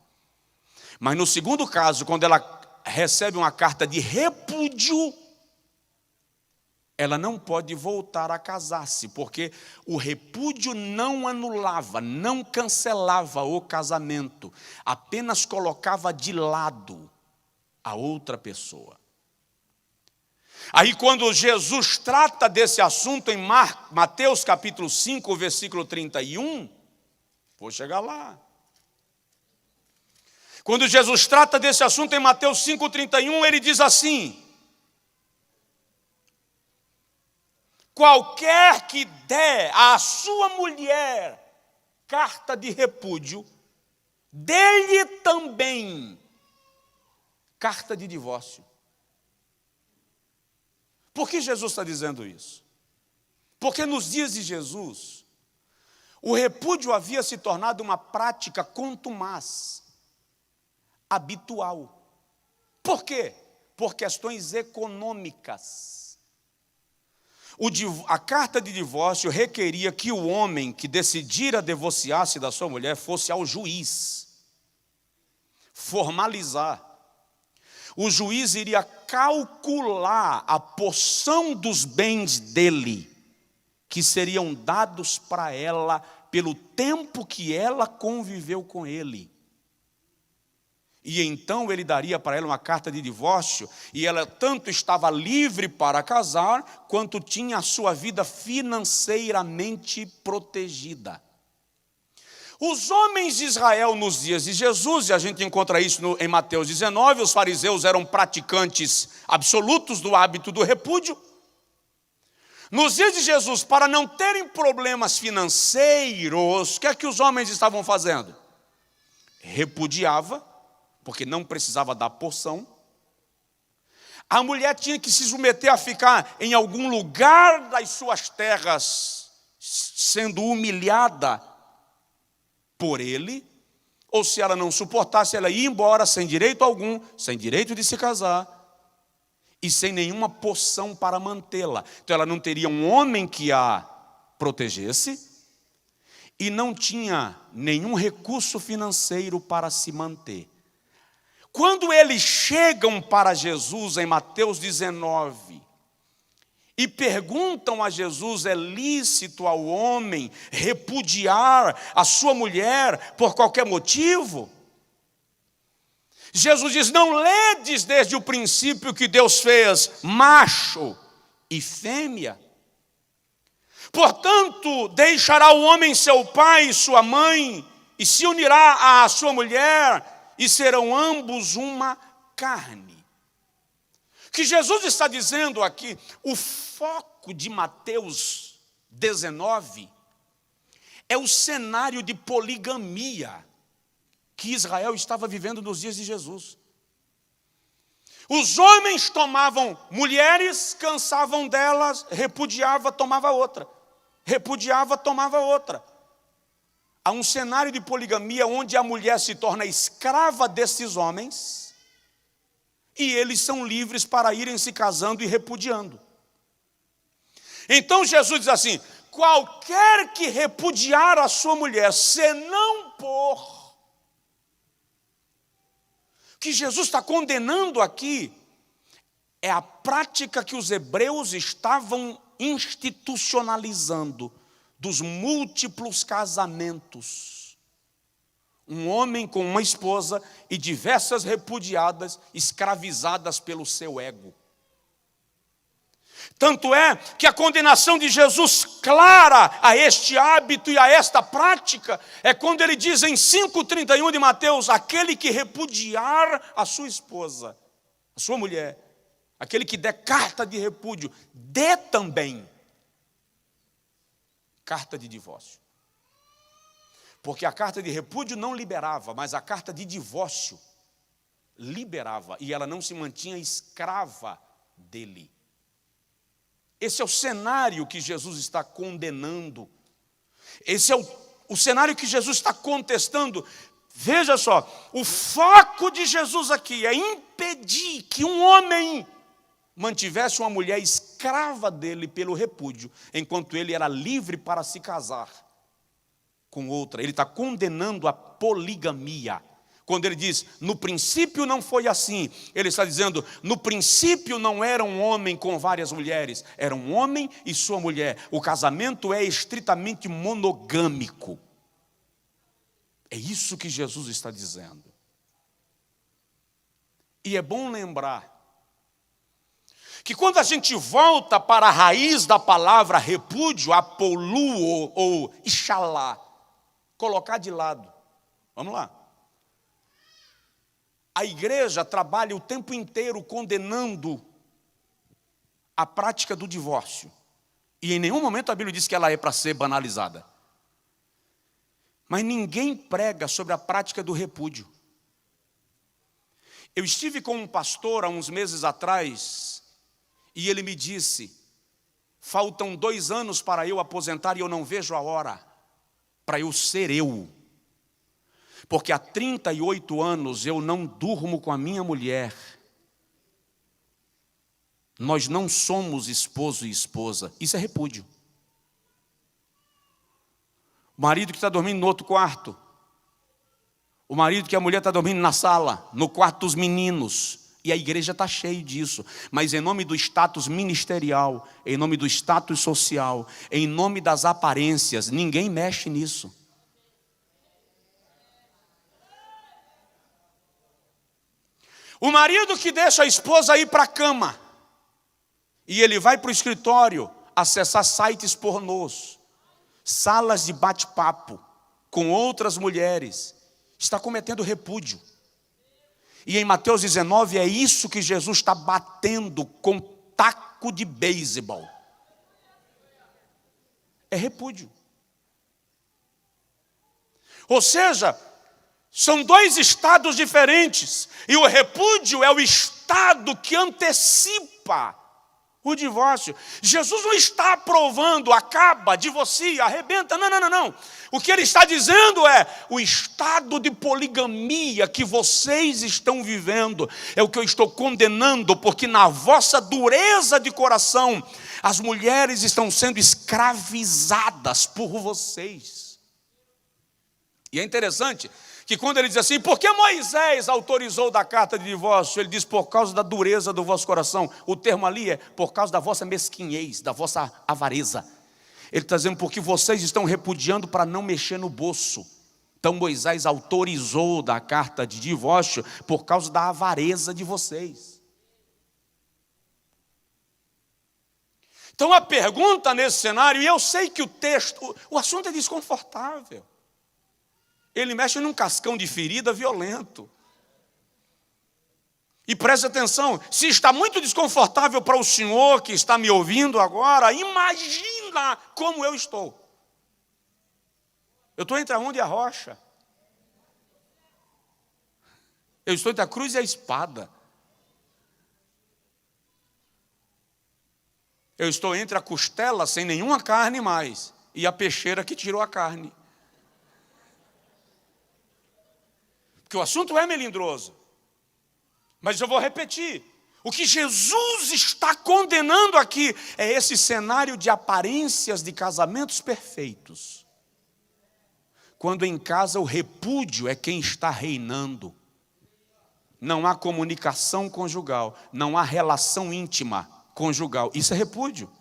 Mas no segundo caso, quando ela recebe uma carta de repúdio, ela não pode voltar a casar-se, porque o repúdio não anulava, não cancelava o casamento, apenas colocava de lado a outra pessoa. Aí quando Jesus trata desse assunto em Mateus capítulo 5, versículo 31, vou chegar lá. Quando Jesus trata desse assunto em Mateus 5, 31, ele diz assim, qualquer que der à sua mulher carta de repúdio, dê-lhe também carta de divórcio. Por que Jesus está dizendo isso? Porque nos dias de Jesus, o repúdio havia se tornado uma prática contumaz, habitual. Por quê? Por questões econômicas. A carta de divórcio requeria que o homem que decidira divorciar-se da sua mulher fosse ao juiz, formalizar. O juiz iria calcular a porção dos bens dele, que seriam dados para ela pelo tempo que ela conviveu com ele. E então ele daria para ela uma carta de divórcio, e ela tanto estava livre para casar, quanto tinha a sua vida financeiramente protegida. Os homens de Israel nos dias de Jesus, e a gente encontra isso em Mateus 19, os fariseus eram praticantes absolutos do hábito do repúdio. Nos dias de Jesus, para não terem problemas financeiros, o que é que os homens estavam fazendo? Repudiava, porque não precisava dar porção. A mulher tinha que se submeter a ficar em algum lugar das suas terras, sendo humilhada por ele, ou se ela não suportasse, ela ia embora sem direito algum, sem direito de se casar, e sem nenhuma porção para mantê-la. Então ela não teria um homem que a protegesse, e não tinha nenhum recurso financeiro para se manter. Quando eles chegam para Jesus em Mateus 19 e perguntam a Jesus, é lícito ao homem repudiar a sua mulher por qualquer motivo? Jesus diz, não ledes desde o princípio que Deus fez macho e fêmea? Portanto, deixará o homem seu pai e sua mãe, e se unirá à sua mulher, e serão ambos uma carne. O que Jesus está dizendo aqui, o foco de Mateus 19 é o cenário de poligamia que Israel estava vivendo nos dias de Jesus. Os homens tomavam mulheres, cansavam delas, repudiava, tomava outra. Repudiava, tomava outra. Há um cenário de poligamia onde a mulher se torna escrava desses homens e eles são livres para irem se casando e repudiando. Então Jesus diz assim, qualquer que repudiar a sua mulher, senão por... O que Jesus está condenando aqui é a prática que os hebreus estavam institucionalizando, dos múltiplos casamentos. Um homem com uma esposa e diversas repudiadas, escravizadas pelo seu ego. Tanto é que a condenação de Jesus clara a este hábito e a esta prática é quando ele diz em 5,31 de Mateus, aquele que repudiar a sua esposa, a sua mulher, aquele que der carta de repúdio, dê também carta de divórcio. Porque a carta de repúdio não liberava, mas a carta de divórcio liberava, e ela não se mantinha escrava dele. Esse é o cenário que Jesus está condenando. Esse é o cenário que Jesus está contestando. Veja só, o foco de Jesus aqui é impedir que um homem mantivesse uma mulher escrava dele pelo repúdio, enquanto ele era livre para se casar com outra. Ele está condenando a poligamia. Quando ele diz, no princípio não foi assim, ele está dizendo, no princípio não era um homem com várias mulheres, era um homem e sua mulher. O casamento é estritamente monogâmico. É isso que Jesus está dizendo. E é bom lembrar que quando a gente volta para a raiz da palavra repúdio, apoluo ou ixalá, colocar de lado. Vamos lá. A igreja trabalha o tempo inteiro condenando a prática do divórcio. E em nenhum momento a Bíblia diz que ela é para ser banalizada. Mas ninguém prega sobre a prática do repúdio. Eu estive com um pastor há uns meses atrás e ele me disse, faltam 2 anos para eu aposentar e eu não vejo a hora para eu ser eu. Porque há 38 anos eu não durmo com a minha mulher. Nós não somos esposo e esposa. Isso é repúdio. O marido que está dormindo no outro quarto. O marido que a mulher está dormindo na sala, no quarto dos meninos. E a igreja está cheia disso. Mas em nome do status ministerial, em nome do status social, em nome das aparências, ninguém mexe nisso. O marido que deixa a esposa ir para a cama e ele vai para o escritório acessar sites pornôs, salas de bate-papo com outras mulheres, está cometendo repúdio. E em Mateus 19 é isso que Jesus está batendo com taco de beisebol. É repúdio. Ou seja, são dois estados diferentes. E o repúdio é o estado que antecipa o divórcio. Jesus não está aprovando, acaba, divorcia, arrebenta. Não. O que ele está dizendo é, o estado de poligamia que vocês estão vivendo é o que eu estou condenando, porque na vossa dureza de coração, as mulheres estão sendo escravizadas por vocês. E é interessante que quando ele diz assim, por que Moisés autorizou da carta de divórcio? Ele diz, por causa da dureza do vosso coração. O termo ali é, por causa da vossa mesquinhez, da vossa avareza. Ele está dizendo, porque vocês estão repudiando para não mexer no bolso. Então Moisés autorizou da carta de divórcio por causa da avareza de vocês. Então a pergunta nesse cenário, e eu sei que o assunto é desconfortável. Ele mexe num cascão de ferida violento. E preste atenção, se está muito desconfortável para o senhor que está me ouvindo agora, imagina como eu estou. Eu estou entre a onda e a rocha. Eu estou entre a cruz e a espada. Eu estou entre a costela sem nenhuma carne mais e a peixeira que tirou a carne. Porque o assunto é melindroso. Mas eu vou repetir. O que Jesus está condenando aqui é esse cenário de aparências de casamentos perfeitos. Quando em casa o repúdio é quem está reinando. Não há comunicação conjugal, não há relação íntima conjugal. Isso é repúdio.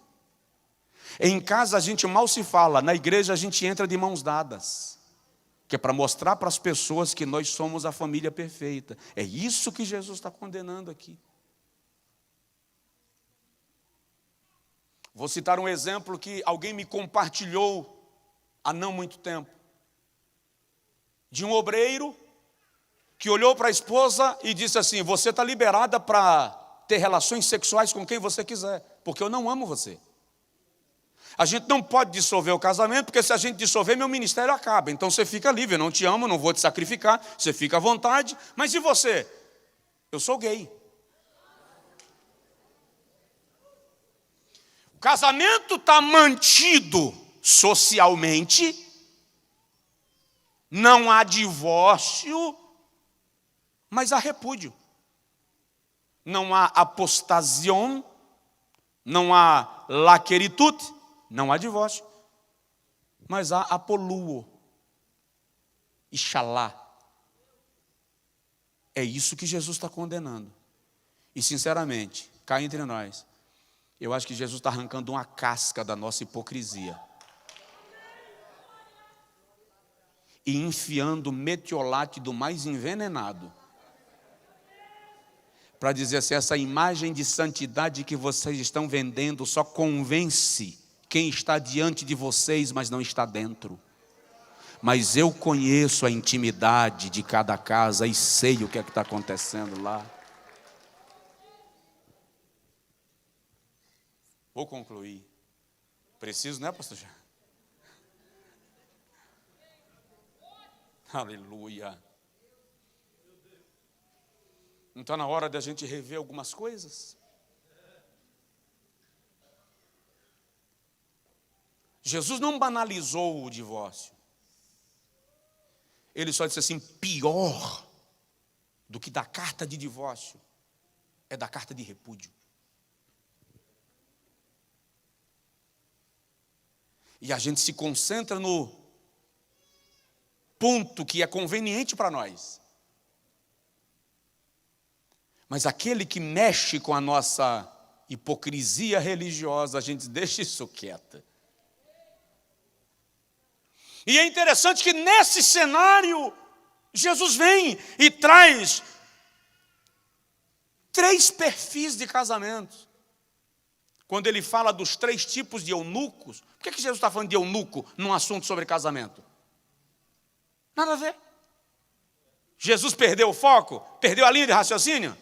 Em casa a gente mal se fala, na igreja a gente entra de mãos dadas. Que é para mostrar para as pessoas que nós somos a família perfeita. É isso que Jesus está condenando aqui. Vou citar um exemplo que alguém me compartilhou há não muito tempo. De um obreiro que olhou para a esposa e disse assim, você está liberada para ter relações sexuais com quem você quiser, porque eu não amo você. A gente não pode dissolver o casamento, porque se a gente dissolver, meu ministério acaba. Então você fica livre, eu não te amo, não vou te sacrificar, você fica à vontade. Mas e você? Eu sou gay. O casamento está mantido socialmente, não há divórcio, mas há repúdio. Não há apostasión, não há laqueritute, não há divórcio, mas há apoluo, ixalá. É isso que Jesus está condenando. E sinceramente, cá entre nós, eu acho que Jesus está arrancando uma casca da nossa hipocrisia. E enfiando metiolate do mais envenenado. Para dizer assim, essa imagem de santidade que vocês estão vendendo só convence quem está diante de vocês, mas não está dentro. Mas eu conheço a intimidade de cada casa e sei o que é que está acontecendo lá. Vou concluir. Preciso, né, pastor Jean? Aleluia. Não está na hora de a gente rever algumas coisas? Jesus não banalizou o divórcio. Ele só disse assim, pior do que da carta de divórcio é da carta de repúdio. E a gente se concentra no ponto que é conveniente para nós. Mas aquele que mexe com a nossa hipocrisia religiosa, a gente deixa isso quieto. E é interessante que nesse cenário, Jesus vem e traz 3 perfis de casamentos. Quando ele fala dos 3 tipos de eunucos, por que Jesus está falando de eunuco num assunto sobre casamento? Nada a ver. Jesus perdeu o foco? Perdeu a linha de raciocínio?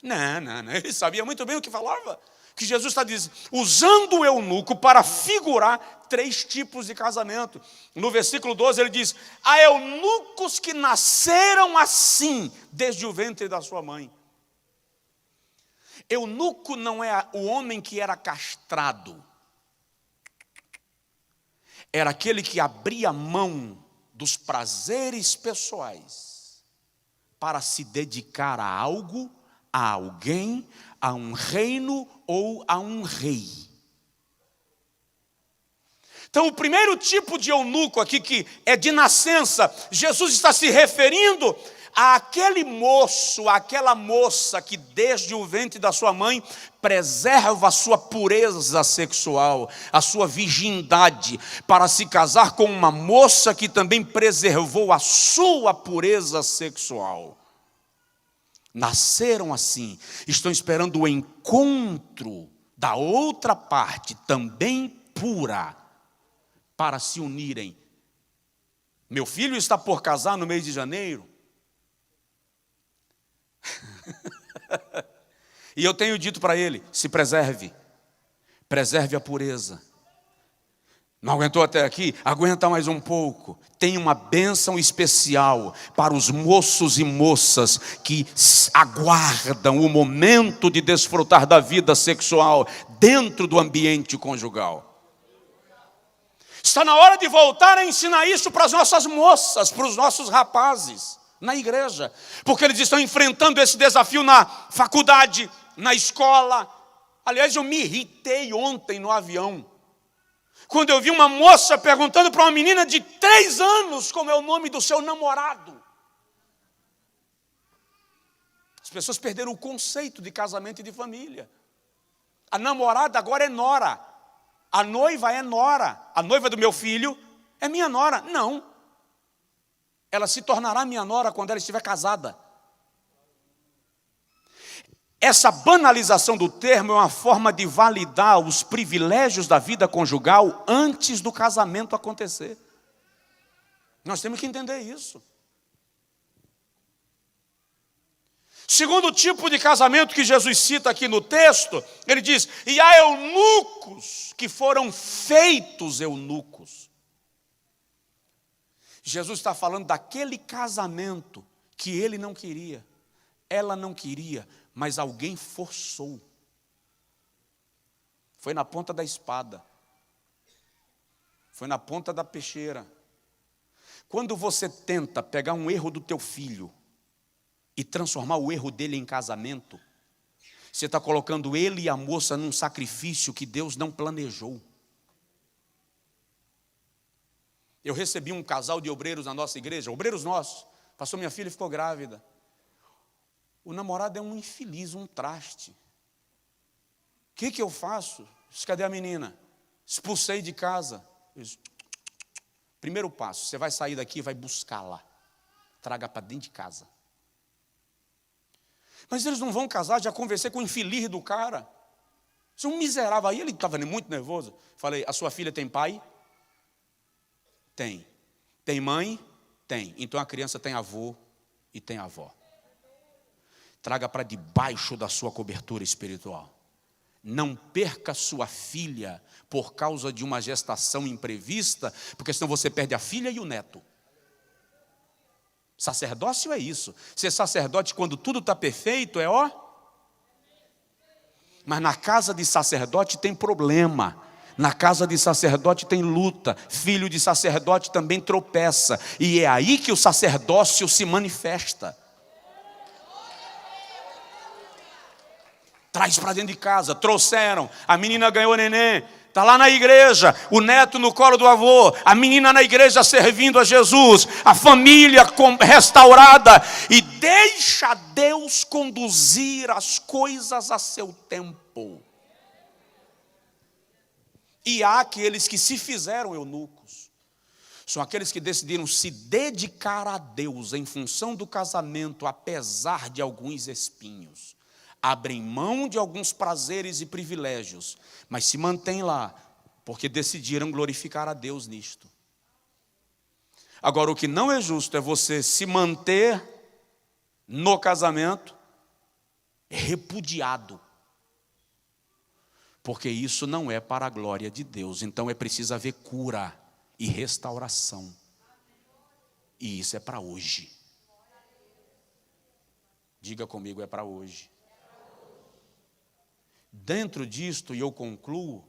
Não. Ele sabia muito bem o que falava. Que Jesus está dizendo, usando o eunuco para figurar 3 tipos de casamento. No versículo 12 ele diz, há eunucos que nasceram assim, desde o ventre da sua mãe. Eunuco não é o homem que era castrado. Era aquele que abria mão dos prazeres pessoais para se dedicar a algo, a alguém, a um reino ou a um rei. Então, o primeiro tipo de eunuco aqui, que é de nascença, Jesus está se referindo àquele moço, àquela moça que desde o ventre da sua mãe preserva a sua pureza sexual, a sua virgindade, para se casar com uma moça que também preservou a sua pureza sexual. Nasceram assim, estão esperando o encontro da outra parte, também pura, para se unirem. Meu filho está por casar no mês de janeiro. E eu tenho dito para ele, se preserve, preserve a pureza. Não aguentou até aqui? Aguenta mais um pouco. Tem uma bênção especial para os moços e moças que aguardam o momento de desfrutar da vida sexual dentro do ambiente conjugal. Está na hora de voltar a ensinar isso para as nossas moças, para os nossos rapazes, na igreja. Porque eles estão enfrentando esse desafio na faculdade, na escola. Aliás, eu me irritei ontem no avião, quando eu vi uma moça perguntando para uma menina de 3 anos como é o nome do seu namorado. As pessoas perderam o conceito de casamento e de família. A namorada agora é nora. A noiva é nora. A noiva do meu filho é minha nora. Não. Ela se tornará minha nora quando ela estiver casada. Essa banalização do termo é uma forma de validar os privilégios da vida conjugal antes do casamento acontecer. Nós temos que entender isso. Segundo tipo de casamento que Jesus cita aqui no texto, ele diz, e há eunucos que foram feitos eunucos. Jesus está falando daquele casamento que ele não queria, ela não queria, mas alguém forçou. Foi na ponta da espada. Foi na ponta da peixeira. Quando você tenta pegar um erro do teu filho e transformar o erro dele em casamento, você está colocando ele e a moça num sacrifício que Deus não planejou. Eu recebi um casal de obreiros na nossa igreja, obreiros nossos. Pastor, minha filha ficou grávida. O namorado é um infeliz, um traste. O que eu faço? Cadê a menina? Expulsei de casa. Primeiro passo, você vai sair daqui e vai buscá-la. Traga para dentro de casa. Mas eles não vão casar, já conversei com o infeliz do cara. Isso é um miserável. Aí ele estava muito nervoso. Falei, a sua filha tem pai? Tem. Tem mãe? Tem. Então a criança tem avô e tem avó. Traga para debaixo da sua cobertura espiritual. Não perca sua filha por causa de uma gestação imprevista, porque senão você perde a filha e o neto. Sacerdócio é isso. Ser sacerdote quando tudo está perfeito é ó. Mas na casa de sacerdote tem problema. Na casa de sacerdote tem luta. Filho de sacerdote também tropeça. E é aí que o sacerdócio se manifesta. Traz para dentro de casa. Trouxeram. A menina ganhou neném. Está lá na igreja. O neto no colo do avô. A menina na igreja servindo a Jesus. A família restaurada. E deixa Deus conduzir as coisas a seu tempo. E há aqueles que se fizeram eunucos. São aqueles que decidiram se dedicar a Deus em função do casamento, apesar de alguns espinhos. abrem mão de alguns prazeres e privilégios, mas se mantêm lá, porque decidiram glorificar a Deus nisto. Agora, o que não é justo é você se manter no casamento repudiado, porque isso não é para a glória de Deus. Então é preciso haver cura e restauração, e isso é para hoje. Diga comigo, é para hoje. Dentro disto, e eu concluo,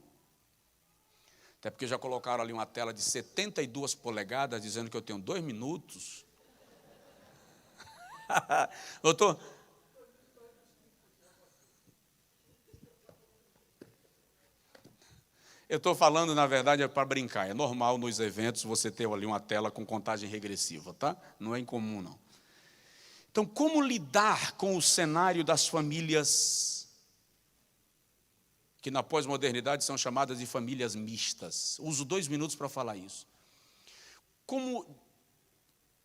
até porque já colocaram ali uma tela de 72 polegadas, dizendo que eu tenho 2 minutos. Eu estou falando, na verdade, é para brincar. É normal nos eventos você ter ali uma tela com contagem regressiva, tá? Não é incomum, não. Então, como lidar com o cenário das famílias que na pós-modernidade são chamadas de famílias mistas? Uso 2 minutos para falar isso. Como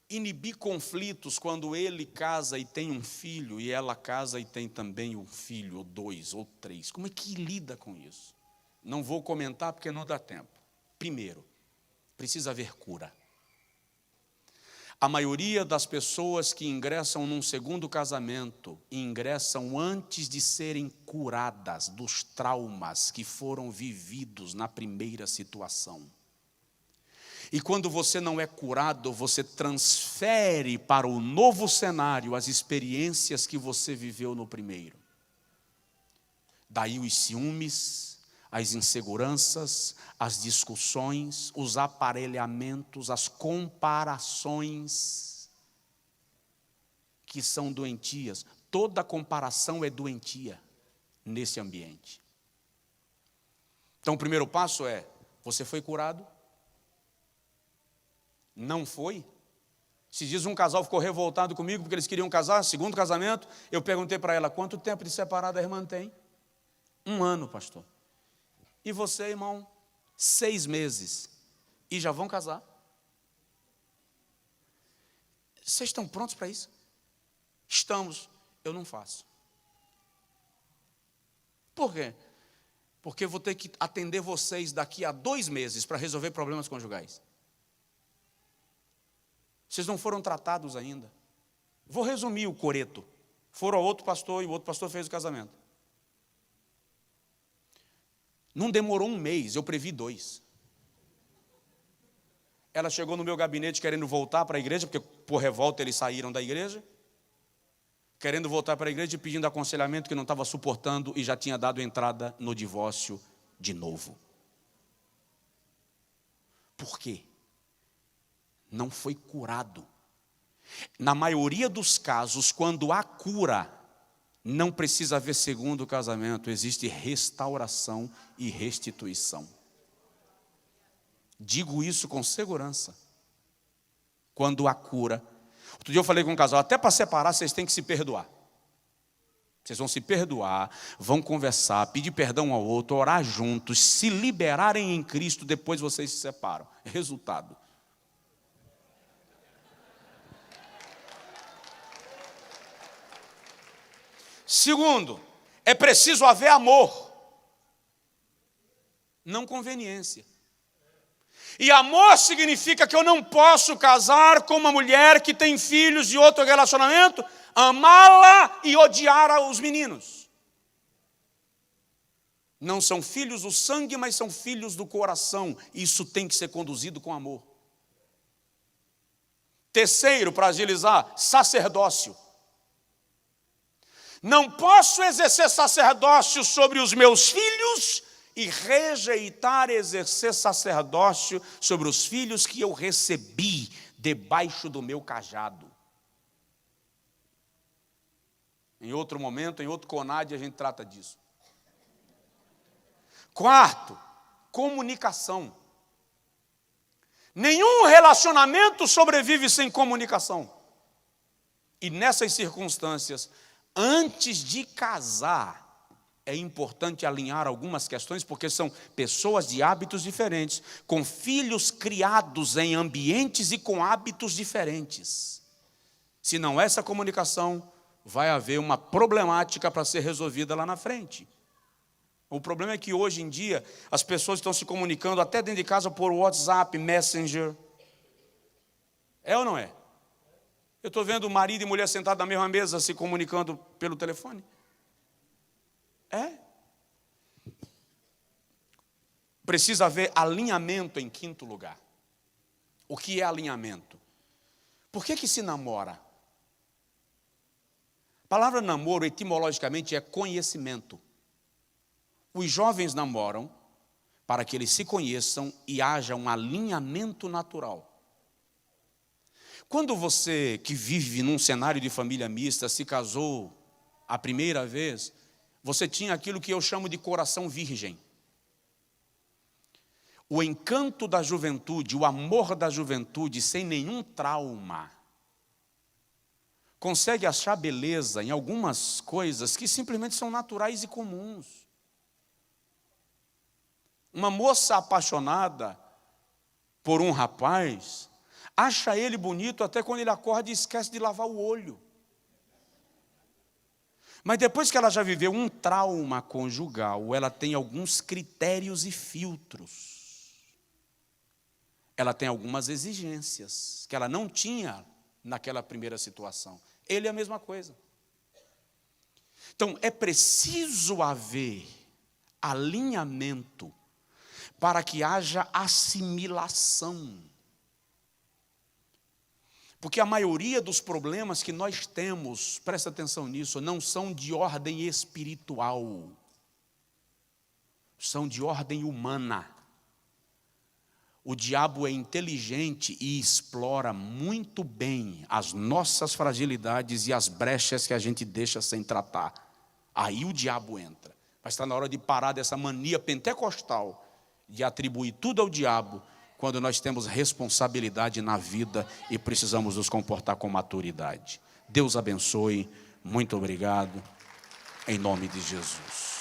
inibir conflitos quando ele casa e tem um filho, e ela casa e tem também um filho, ou 2, ou 3? Como é que lida com isso? Não vou comentar porque não dá tempo. Primeiro, precisa haver cura. A maioria das pessoas que ingressam num segundo casamento, ingressam antes de serem curadas dos traumas que foram vividos na primeira situação. E quando você não é curado, você transfere para o novo cenário as experiências que você viveu no primeiro. Daí os ciúmes, as inseguranças, as discussões, os aparelhamentos, as comparações que são doentias. Toda comparação é doentia nesse ambiente. Então o primeiro passo é: você foi curado? Não foi? Se diz um casal ficou revoltado comigo porque eles queriam casar, segundo casamento, eu perguntei para ela: quanto tempo de separada a irmã tem? 1 ano, pastor. E você, irmão? 6 meses. E já vão casar? Vocês estão prontos para isso? Estamos. Eu não faço. Por quê? Porque eu vou ter que atender vocês daqui a 2 meses para resolver problemas conjugais. Vocês não foram tratados ainda. Vou resumir o coreto. Foram ao outro pastor e o outro pastor fez o casamento. Não demorou 1 mês, eu previ 2. Ela chegou no meu gabinete querendo voltar para a igreja, porque por revolta eles saíram da igreja, querendo voltar para a igreja e pedindo aconselhamento que não estava suportando e já tinha dado entrada no divórcio de novo. Por quê? Não foi curado. Na maioria dos casos, quando há cura, não precisa haver segundo casamento, existe restauração e restituição. Digo isso com segurança. Quando há cura. Outro dia eu falei com um casal: até para separar vocês têm que se perdoar. Vocês vão se perdoar, vão conversar, pedir perdão ao outro, orar juntos, se liberarem em Cristo, depois vocês se separam. Resultado: segundo, é preciso haver amor, não conveniência. E amor significa que eu não posso casar com uma mulher que tem filhos de outro relacionamento, amá-la e odiar os meninos. Não são filhos do sangue, mas são filhos do coração. Isso tem que ser conduzido com amor. Terceiro, para agilizar, sacerdócio. Não posso exercer sacerdócio sobre os meus filhos e rejeitar exercer sacerdócio sobre os filhos que eu recebi debaixo do meu cajado. Em outro momento, em outro CONAD, a gente trata disso. Quarto, comunicação. Nenhum relacionamento sobrevive sem comunicação. E nessas circunstâncias, antes de casar, é importante alinhar algumas questões, porque são pessoas de hábitos diferentes, com filhos criados em ambientes e com hábitos diferentes. Se não há essa comunicação, vai haver uma problemática para ser resolvida lá na frente. O problema é que hoje em dia as pessoas estão se comunicando até dentro de casa por WhatsApp, Messenger. É ou não é? Eu estou vendo marido e mulher sentados na mesma mesa se comunicando pelo telefone. É. Precisa haver alinhamento em quinto lugar. O que é alinhamento? Por que se namora? A palavra namoro, etimologicamente, é conhecimento. Os jovens namoram para que eles se conheçam e haja um alinhamento natural. Quando você, que vive num cenário de família mista, se casou a primeira vez, você tinha aquilo que eu chamo de coração virgem. O encanto da juventude, o amor da juventude, sem nenhum trauma, consegue achar beleza em algumas coisas que simplesmente são naturais e comuns. Uma moça apaixonada por um rapaz, acha ele bonito até quando ele acorda e esquece de lavar o olho. Mas depois que ela já viveu um trauma conjugal, ela tem alguns critérios e filtros. Ela tem algumas exigências que ela não tinha naquela primeira situação. Ele é a mesma coisa. Então, é preciso haver alinhamento para que haja assimilação. Porque a maioria dos problemas que nós temos, presta atenção nisso, não são de ordem espiritual, são de ordem humana. O diabo é inteligente e explora muito bem as nossas fragilidades e as brechas que a gente deixa sem tratar. Aí o diabo entra. Mas está na hora de parar dessa mania pentecostal de atribuir tudo ao diabo, quando nós temos responsabilidade na vida e precisamos nos comportar com maturidade. Deus abençoe, muito obrigado, em nome de Jesus.